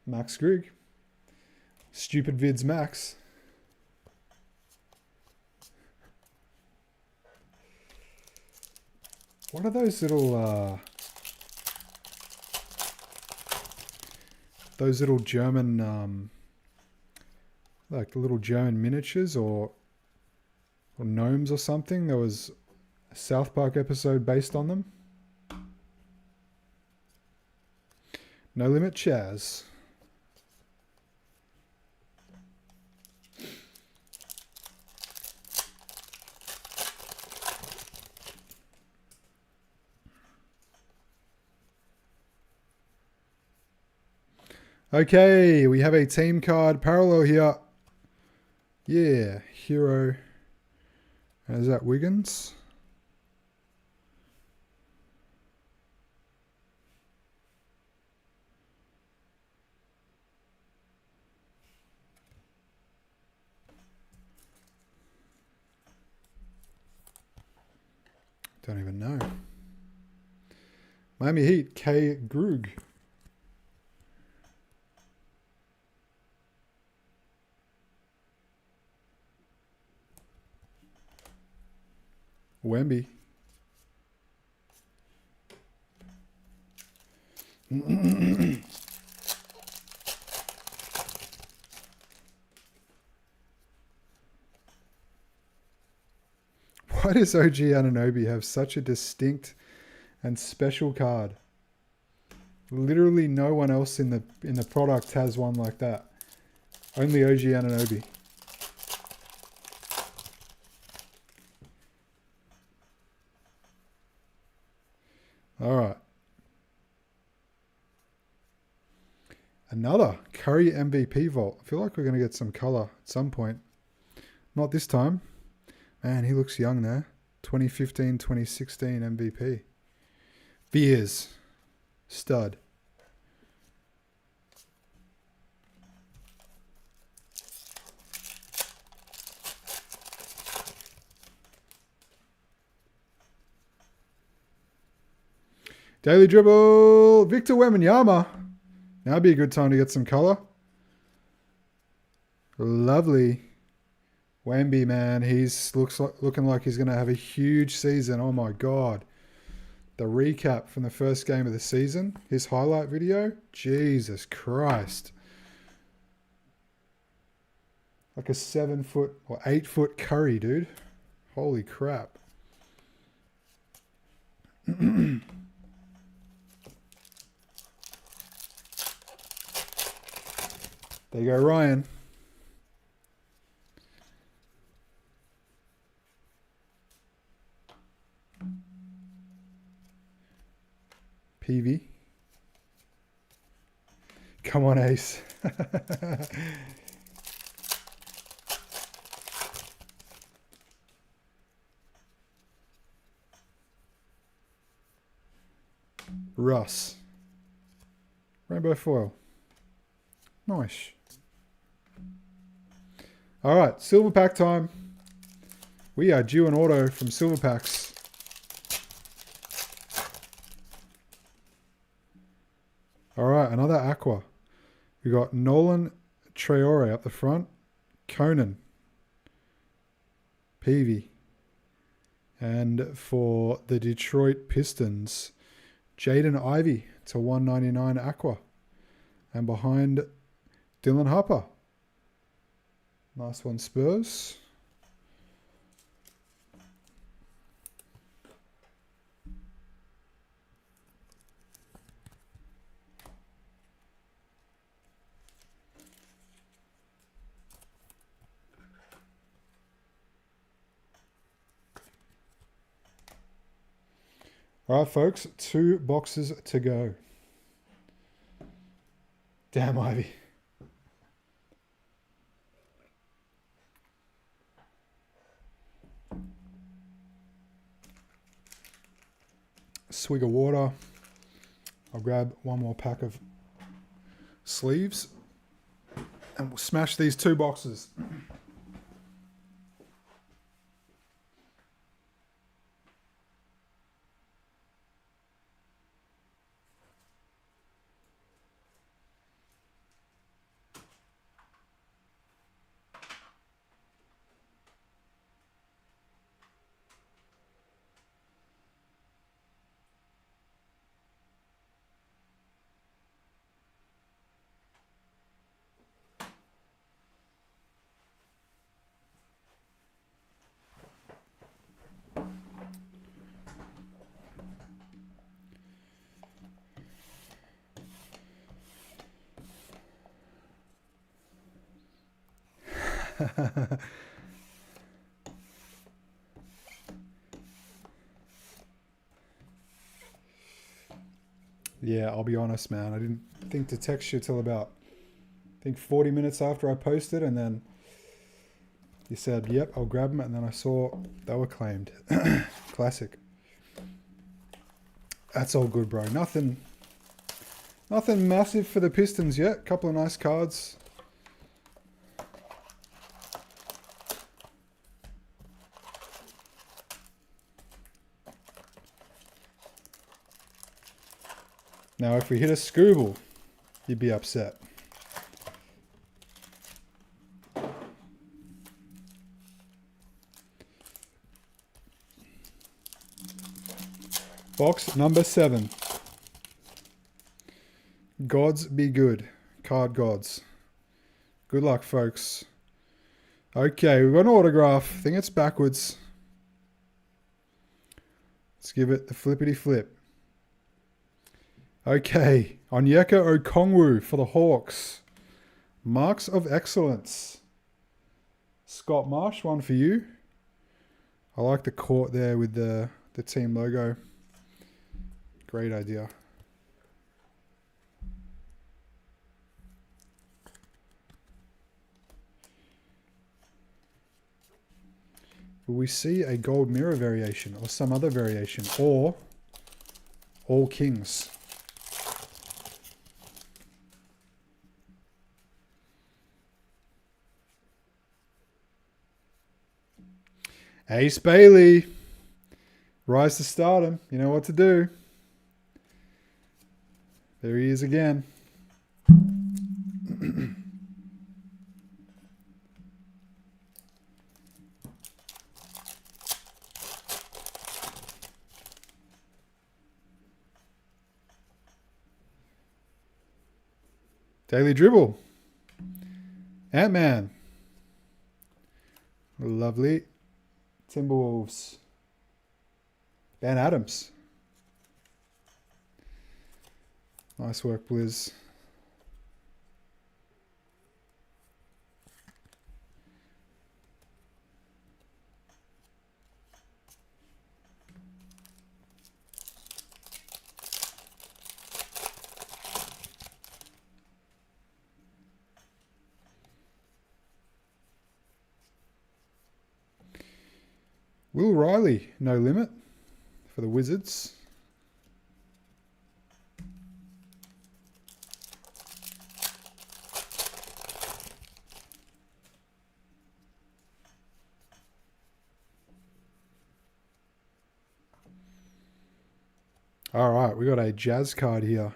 Speaker 1: Max Grigg. Stupid Vids Max. What are those little German like little German miniatures or gnomes or something? There was a South Park episode based on them. No Limit Chaz. Okay, we have a team card parallel here. Yeah, Hero. Is that Wiggins? Don't even know. Miami Heat, K. Grug. Wemby. Why does OG Anunoby have such a distinct and special card? Literally no one else in the product has one like that. Only OG Anunoby. All right. Another Curry MVP vault. I feel like we're going to get some color at some point. Not this time. Man, he looks young there. 2015, 2016 MVP. Beers. Stud. Daily Dribble. Victor Wembanyama. Now would be a good time to get some color. Lovely. Wemby, man, looking like he's going to have a huge season. Oh my God. The recap from the first game of the season, his highlight video, Jesus Christ. Like a 7-foot or 8-foot Curry, dude. Holy crap. There you go, Ryan. PV. Come on, Ace. Russ. Rainbow foil. Nice. All right, silver pack time. We are due an auto from Silver Packs. All right, another Aqua. We got Nolan Traore up the front, Conan, Peavy, and for the Detroit Pistons, Jaden Ivey to 199 Aqua, and behind Dylan Harper. Nice one, Spurs. All right, folks, 2 boxes to go. Damn, Ivy. Swig of water. I'll grab one more pack of sleeves and we'll smash these 2 boxes. Yeah, I'll be honest, man. I didn't think to text you till about, I think 40 minutes after I posted, and then you said, yep, I'll grab them, and then I saw they were claimed. Classic. That's all good, bro. Nothing massive for the Pistons yet. Couple of nice cards. Now, if we hit a Scooble, you'd be upset. Box number 7. Gods be good. Card gods. Good luck, folks. Okay, we've got an autograph. I think it's backwards. Let's give it the flippity flip. Okay, Onyeka Okongwu for the Hawks. Marks of Excellence. Scott Marsh, one for you. I like the court there with the team logo. Great idea. Will we see a gold mirror variation or some other variation, or all kings? Ace Bailey. Rise to stardom. You know what to do. There he is again. Daily Dribble. Ant-Man. Lovely. Timberwolves. Ben Adams. Nice work, Blizz. Will Riley, no limit for the Wizards. All right, we got a Jazz card here.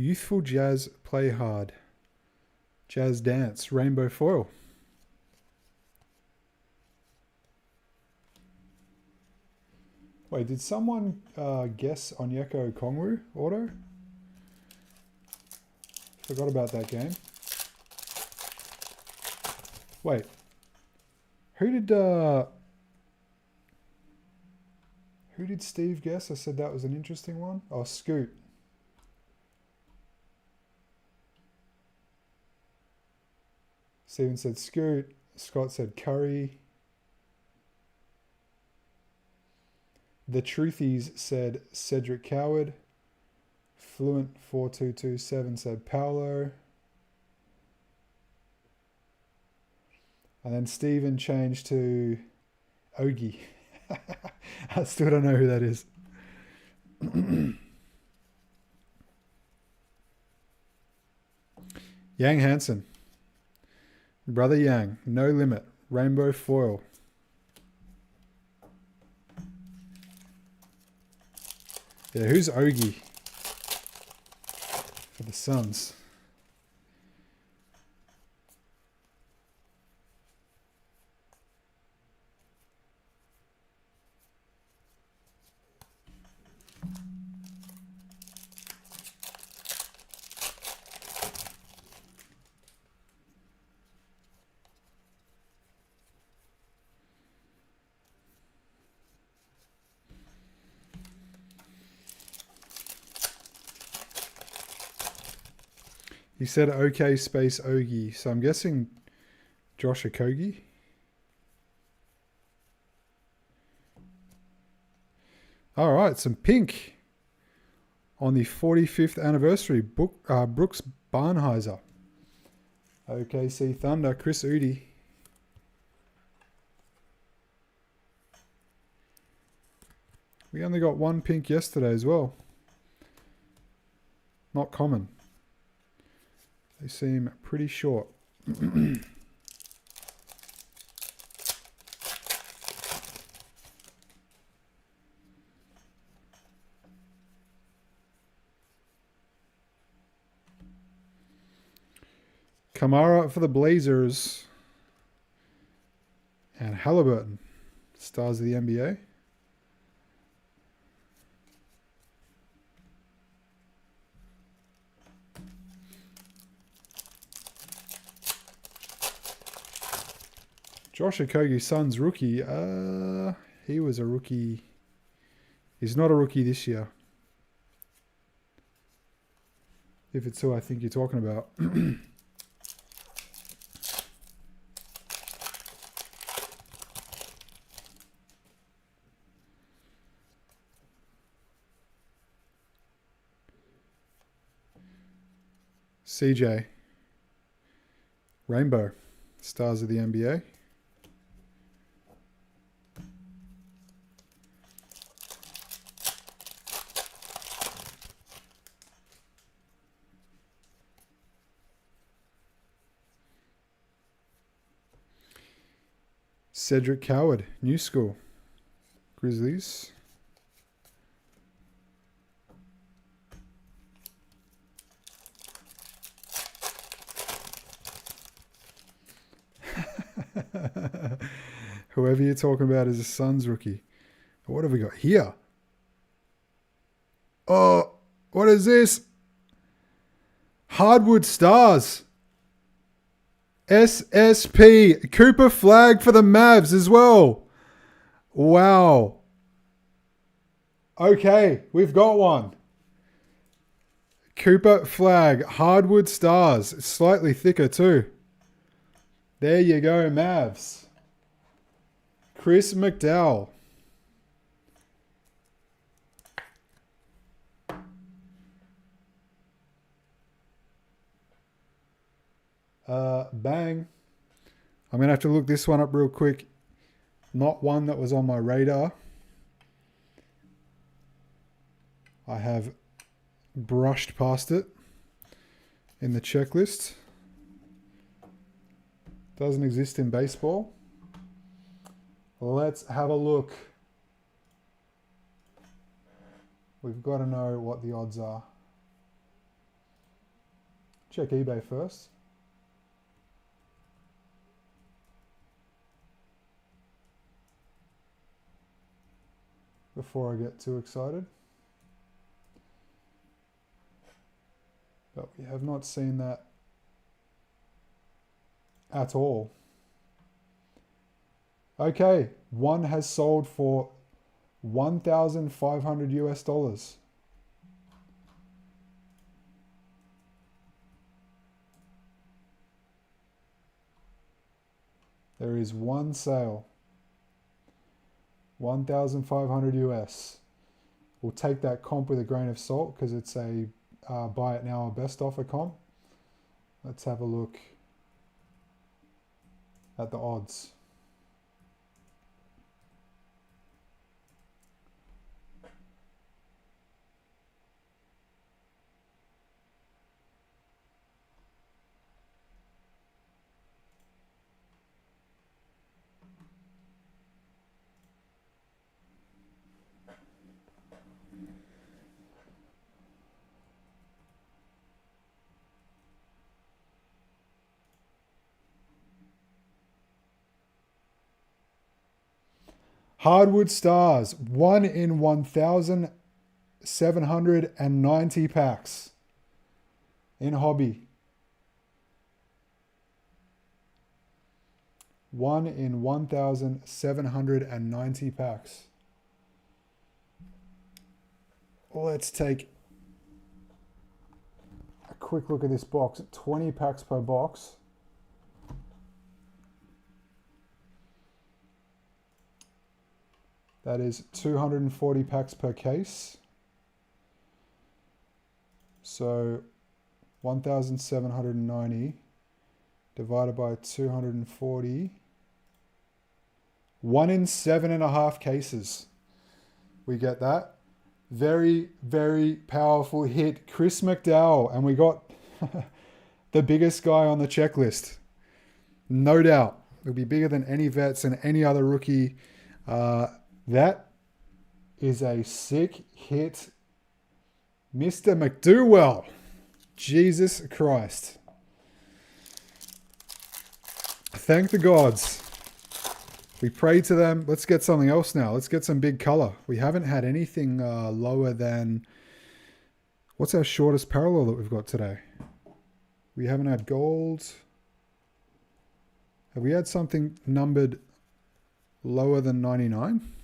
Speaker 1: Youthful Jazz Play Hard. Jazz Dance. Rainbow foil. Wait, did someone guess Onyeka Okongwu auto? Forgot about that game. Wait. Who did Steve guess? I said that was an interesting one. Oh, Scoot. Steven said Scoot. Scott said Curry. The Truthies said Cedric Coward. Fluent 4227 said Paolo. And then Steven changed to Ogie. I still don't know who that is. Yang Hansen. Brother Yang. No Limit. Rainbow foil. Yeah, who's Ogie? For the Suns. He said OK space Ogie, so I'm guessing Josh Okogie. All right, some pink on the 45th anniversary. Brooks Barnheiser. OKC Thunder, Chris Udi. We only got one pink yesterday as well. Not common. They seem pretty short. Kamara for the Blazers. And Halliburton, stars of the NBA. Josh Okogie, Suns rookie. He was a rookie. He's not a rookie this year. If it's who I think you're talking about. CJ. Rainbow. Stars of the NBA. Cedric Coward, New School. Grizzlies. Whoever you're talking about is a Suns rookie. What have we got here? Oh, what is this? Hardwood Stars. SSP. Cooper Flag for the Mavs as well. Wow. Okay, we've got one. Cooper Flag. Hardwood Stars. It's slightly thicker too. There you go, Mavs. Chris McDowell. Bang. I'm going to have to look this one up real quick. Not one that was on my radar. I have brushed past it in the checklist. Doesn't exist in baseball. Let's have a look. We've got to know what the odds are. Check eBay first. Before I get too excited. But we have not seen that at all. Okay, one has sold for 1,500 US dollars. There is one sale. 1,500 US. We'll take that comp with a grain of salt because it's a buy it now or best offer comp. Let's have a look at the odds. Hardwood Stars, 1 in 1,790 packs in hobby. 1 in 1,790 packs. Let's take a quick look at this box. 20 packs per box. That is 240 packs per case. So 1,790 divided by 240. 1 in 7.5 cases. We get that. Very, very powerful hit. Chris McDowell. And we got the biggest guy on the checklist. No doubt. It'll be bigger than any vets and any other rookie. That is a sick hit. Mr. McDowell. Jesus Christ. Thank the gods. We pray to them. Let's get something else now. Let's get some big color. We haven't had anything lower than... What's our shortest parallel that we've got today? We haven't had gold. Have we had something numbered lower than 99?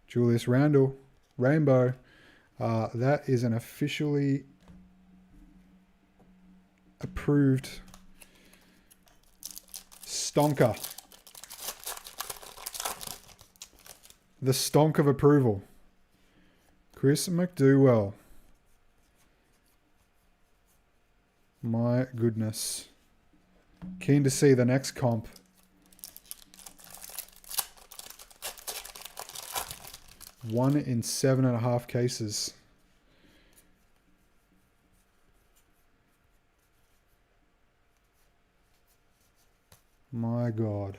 Speaker 1: Julius Randle, Rainbow. That is an officially approved stonker. The stonk of approval. Chris McDowell. My goodness. Keen to see the next comp. One in 7.5 cases. My God.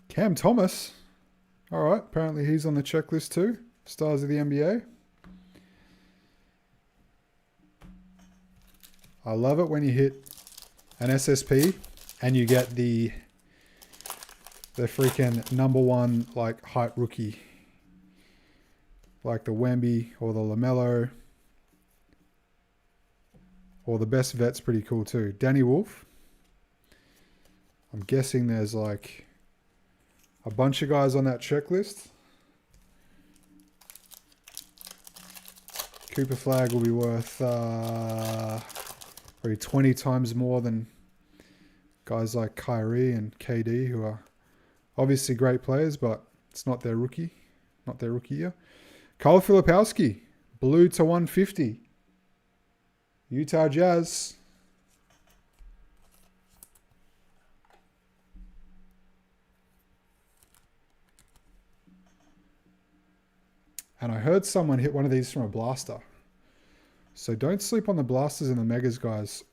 Speaker 1: Cam Thomas. All right. Apparently he's on the checklist too. Stars of the NBA. I love it when you hit an SSP and you get the freaking #1 like hype rookie, like the Wemby or the LaMelo, or the best vet's pretty cool too. Danny Wolf. I'm guessing there's like a bunch of guys on that checklist. Cooper Flag will be worth probably 20 times more than guys like Kyrie and KD, who are obviously great players, but it's not their rookie year. Kyle Filipowski, blue to 150. Utah Jazz. And I heard someone hit one of these from a blaster. So don't sleep on the blasters and the megas, guys.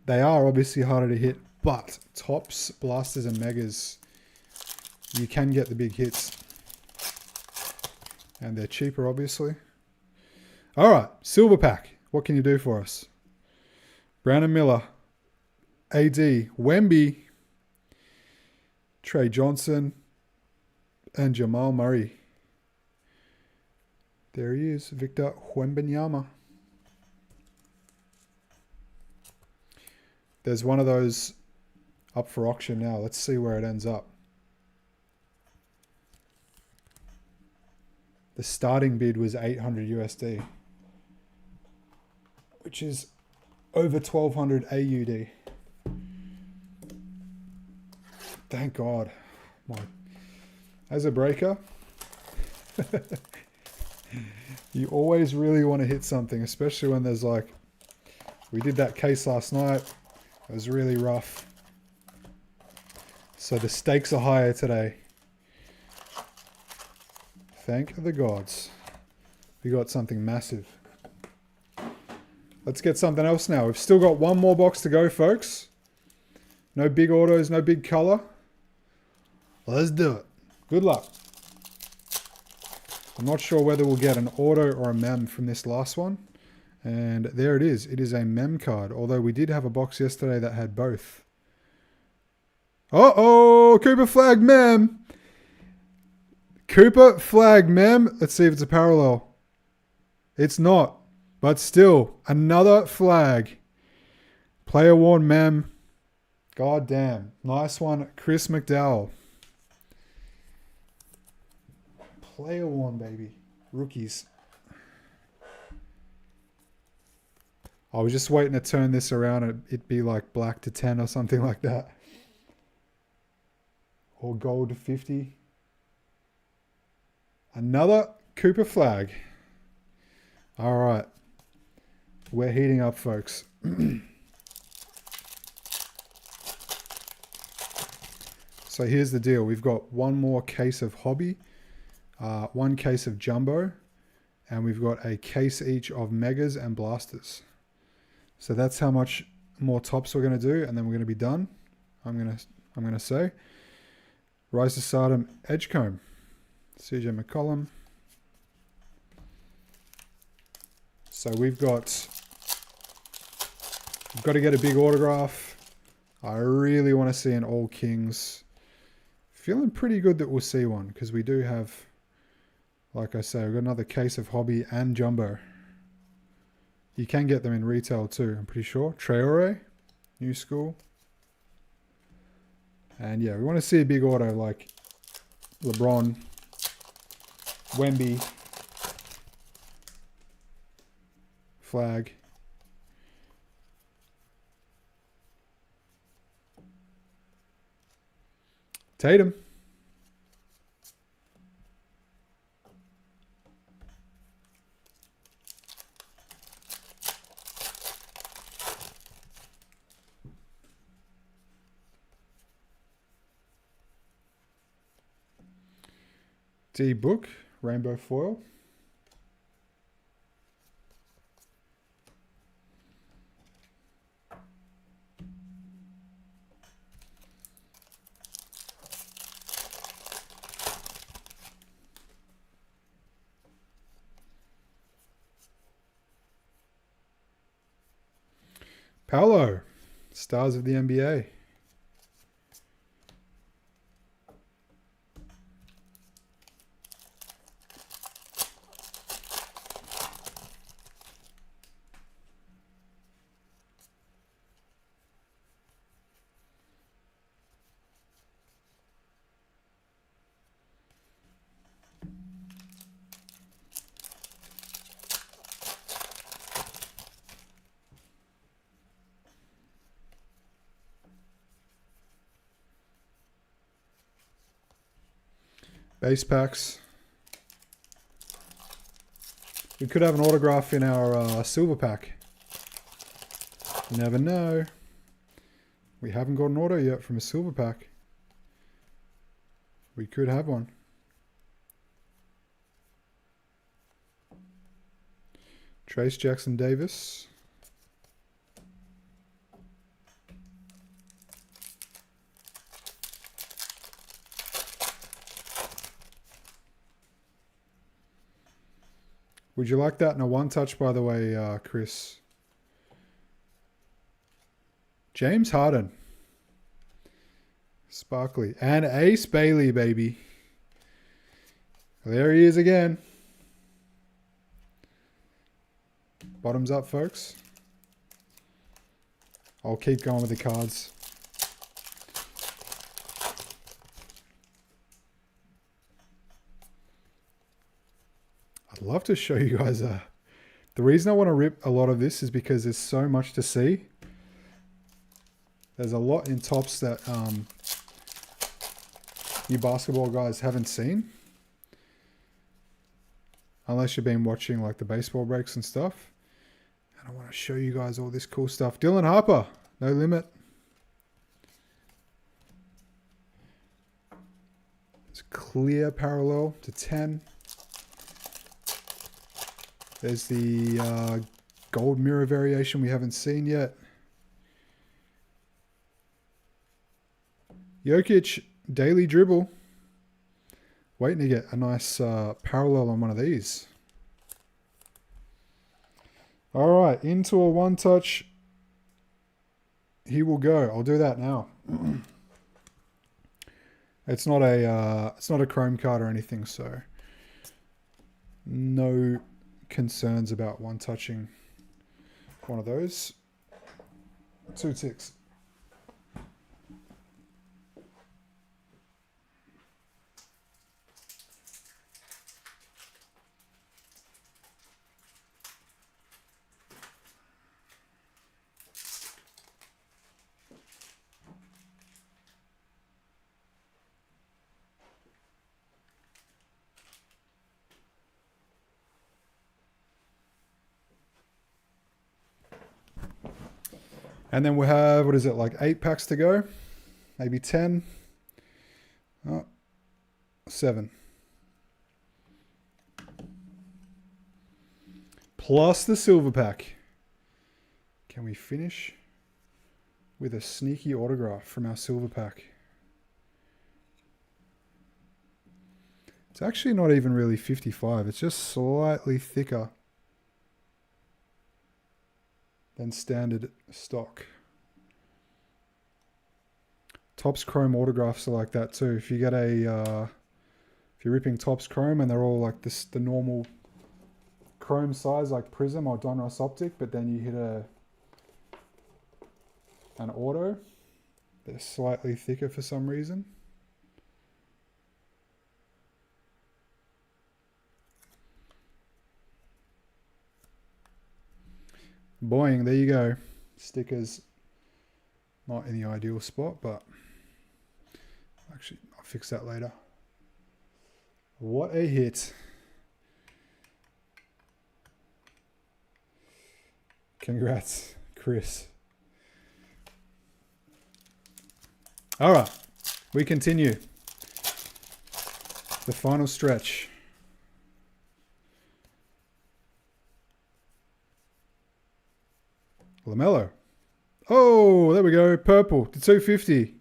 Speaker 1: They are obviously harder to hit, but tops, blasters, and megas, you can get the big hits. And they're cheaper, obviously. All right, silver pack. What can you do for us? Brandon Miller, AD, Wemby, Trey Johnson, and Jamal Murray. There he is, Victor Wembanyama. There's one of those up for auction now. Let's see where it ends up. The starting bid was 800 USD, which is over 1200 AUD. Thank God. As a breaker, you always really want to hit something, especially when there's like, we did that case last night. It was really rough. So the stakes are higher today. Thank the gods. We got something massive. Let's get something else now. We've still got one more box to go, folks. No big autos, no big color. Let's do it. Good luck. I'm not sure whether we'll get an auto or a mem from this last one. And there it is. It is a mem card. Although we did have a box yesterday that had both. Uh-oh! Cooper Flag mem! Cooper Flag mem. Let's see if it's a parallel. It's not. But still, another flag. Player worn mem. God damn. Nice one, Chris McDowell. Player worn, baby. Rookies. I was just waiting to turn this around and it'd be like black to 10 or something like that. Or gold to 50. Another Cooper Flag. All right. We're heating up, folks. So here's the deal. We've got one more case of Hobby, one case of Jumbo, and we've got a case each of Megas and Blasters. So that's how much more tops we're going to do, and then we're going to be done. I'm going to say. Rise to Stardom, Edgecombe, CJ McCollum. So we've got to get a big autograph. I really want to see an All Kings. Feeling pretty good that we'll see one, because we do have, like I say, we've got another case of Hobby and Jumbo. You can get them in retail too, I'm pretty sure. Traore, New School. And yeah, we want to see a big auto like LeBron, Wemby, Flag. Tatum. D Book, Rainbow Foil. Paolo, Stars of the NBA. Base packs. We could have an autograph in our silver pack. You never know. We haven't got an auto yet from a silver pack. We could have one. Trace Jackson Davis. Would you like that in a one touch, by the way, Chris? James Harden. Sparkly. And Ace Bailey, baby. There he is again. Bottoms up, folks. I'll keep going with the cards. I'd love to show you guys the reason I want to rip a lot of this is because there's so much to see. There's a lot in Topps that you basketball guys haven't seen. Unless you've been watching like the baseball breaks and stuff. And I want to show you guys all this cool stuff. Dylan Harper, No Limit. It's clear parallel to 10. There's the gold mirror variation we haven't seen yet. Jokic, daily dribble. Waiting to get a nice parallel on one of these. All right, into a one touch. He will go. I'll do that now. It's not a chrome card or anything, so no concerns about one touching one of those. 2 ticks. And then we have, what is it, like 8 packs to go? Maybe 10. Oh, 7. Plus the silver pack. Can we finish with a sneaky autograph from our silver pack? It's actually not even really 55. It's just slightly thicker than standard stock. Topps Chrome autographs are like that too. If you get a, if you're ripping Topps Chrome and they're all like this, the normal Chrome size like Prism or Donruss Optic, but then you hit an auto, they're slightly thicker for some reason. Boing, there you go. Stickers not in the ideal spot, but actually I'll fix that later. What a hit. Congrats, Chris. All right, we continue. The final stretch. LaMelo. Oh, there we go. Purple to 250.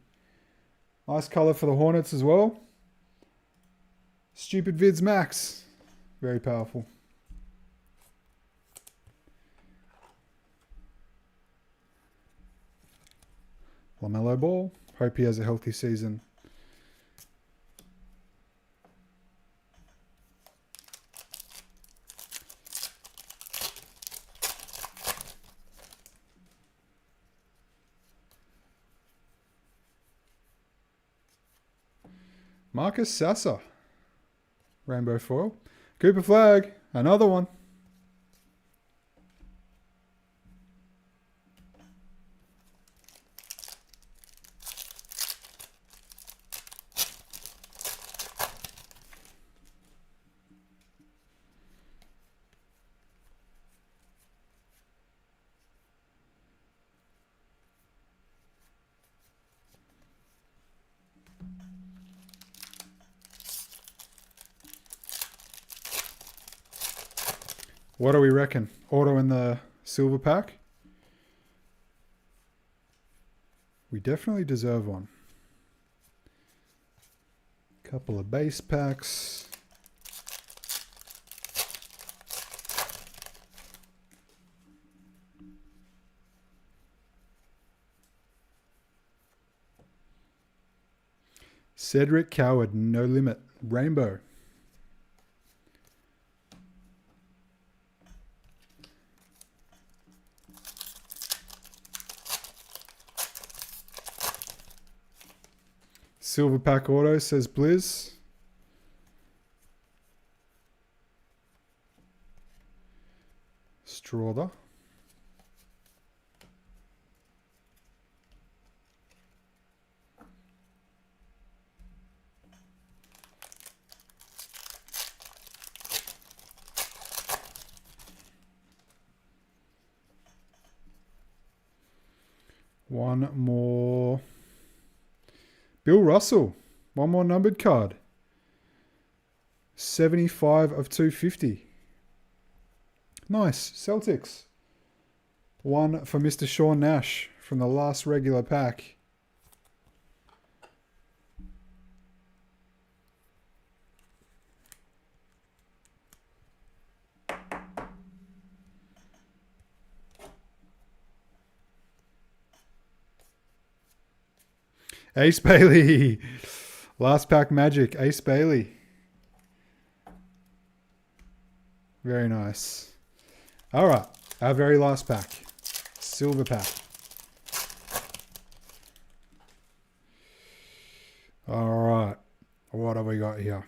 Speaker 1: Nice color for the Hornets as well. Stupid Vids Max. Very powerful. LaMelo Ball. Hope he has a healthy season. Marcus Sasser. Rainbow foil. Cooper Flag. Another one. What do we reckon? Auto in the silver pack? We definitely deserve one. Couple of base packs. Cedric Coward, No Limit, Rainbow. Silver pack auto, says Blizz. Strawther. One more. Bill Russell. One more numbered card. 75 of 250. Nice. Celtics. One for Mr. Sean Nash from the last regular pack. Ace Bailey. Last pack Magic. Ace Bailey. Very nice. All right. Our very last pack. Silver pack. All right. What have we got here?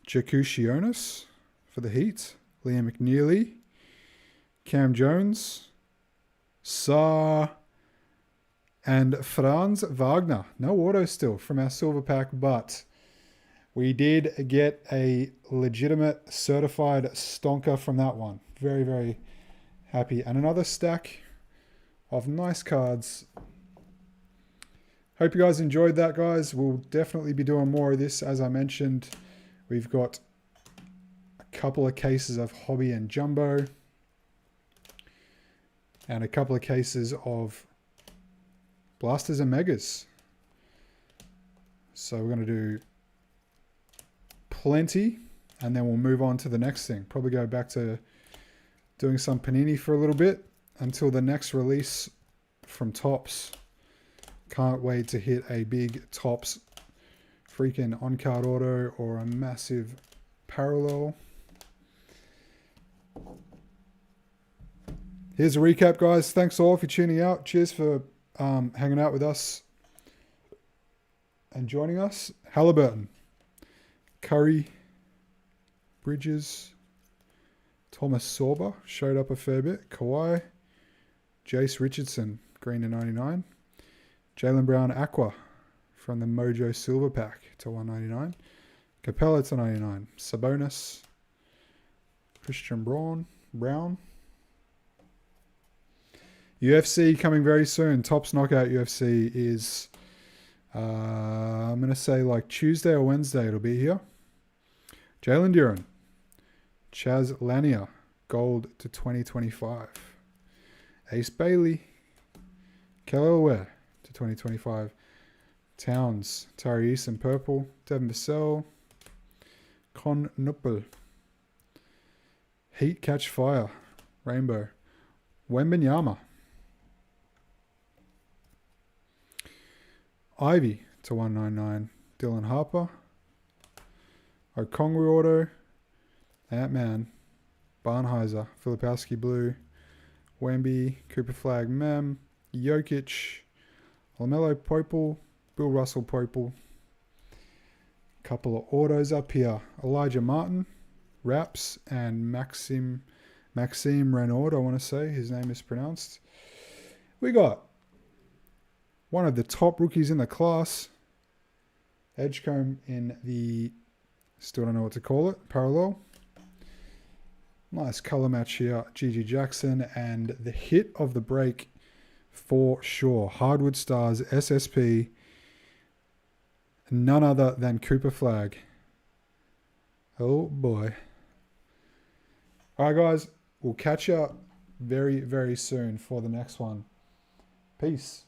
Speaker 1: Jakushionis for the Heat. Liam McNeely. Cam Jones. Saar. And Franz Wagner. No auto still from our silver pack, but we did get a legitimate certified stonker from that one. Very, very happy. And another stack of nice cards. Hope you guys enjoyed that, guys. We'll definitely be doing more of this. As I mentioned, we've got a couple of cases of Hobby and Jumbo. And a couple of cases of Blasters and Megas. So we're going to do plenty, and then we'll move on to the next thing. Probably go back to doing some Panini for a little bit until the next release from Topps. Can't wait to hit a big Topps freaking on-card auto or a massive parallel. Here's a recap, guys. Thanks all for tuning out. Cheers for hanging out with us and joining us. Halliburton, Curry, Bridges, Thomas Sorber showed up a fair bit. Kawhi, Jace Richardson, green to 99. Jaylen Brown Aqua from the Mojo Silver Pack to 199. Capella to 99. Sabonis, Christian Brown. UFC coming very soon. Topps Knockout UFC is, I'm going to say like Tuesday or Wednesday it'll be here. Jalen Duren. Chaz Lanier. Gold to 2025. Ace Bailey. Kelly Ware to 2025. Towns. Tari Eason Purple. Devin Vassell. Con Nuppel. Heat Catch Fire. Rainbow. Wembanyama. Ivy to 199. Dylan Harper. Okongwu auto. Ant-Man. Barnheiser. Filipowski blue. Wemby. Cooper Flag Mem. Jokic. LaMelo Popel. Bill Russell Popel. Couple of autos up here. Elijah Martin. Raps. And Maxime Renaud, I want to say. His name is pronounced. We got one of the top rookies in the class. Edgecombe in the, still don't know what to call it, parallel. Nice color match here. Gigi Jackson, and the hit of the break for sure. Hardwood Stars SSP. None other than Cooper Flag. Oh boy. All right, guys. We'll catch you very, very soon for the next one. Peace.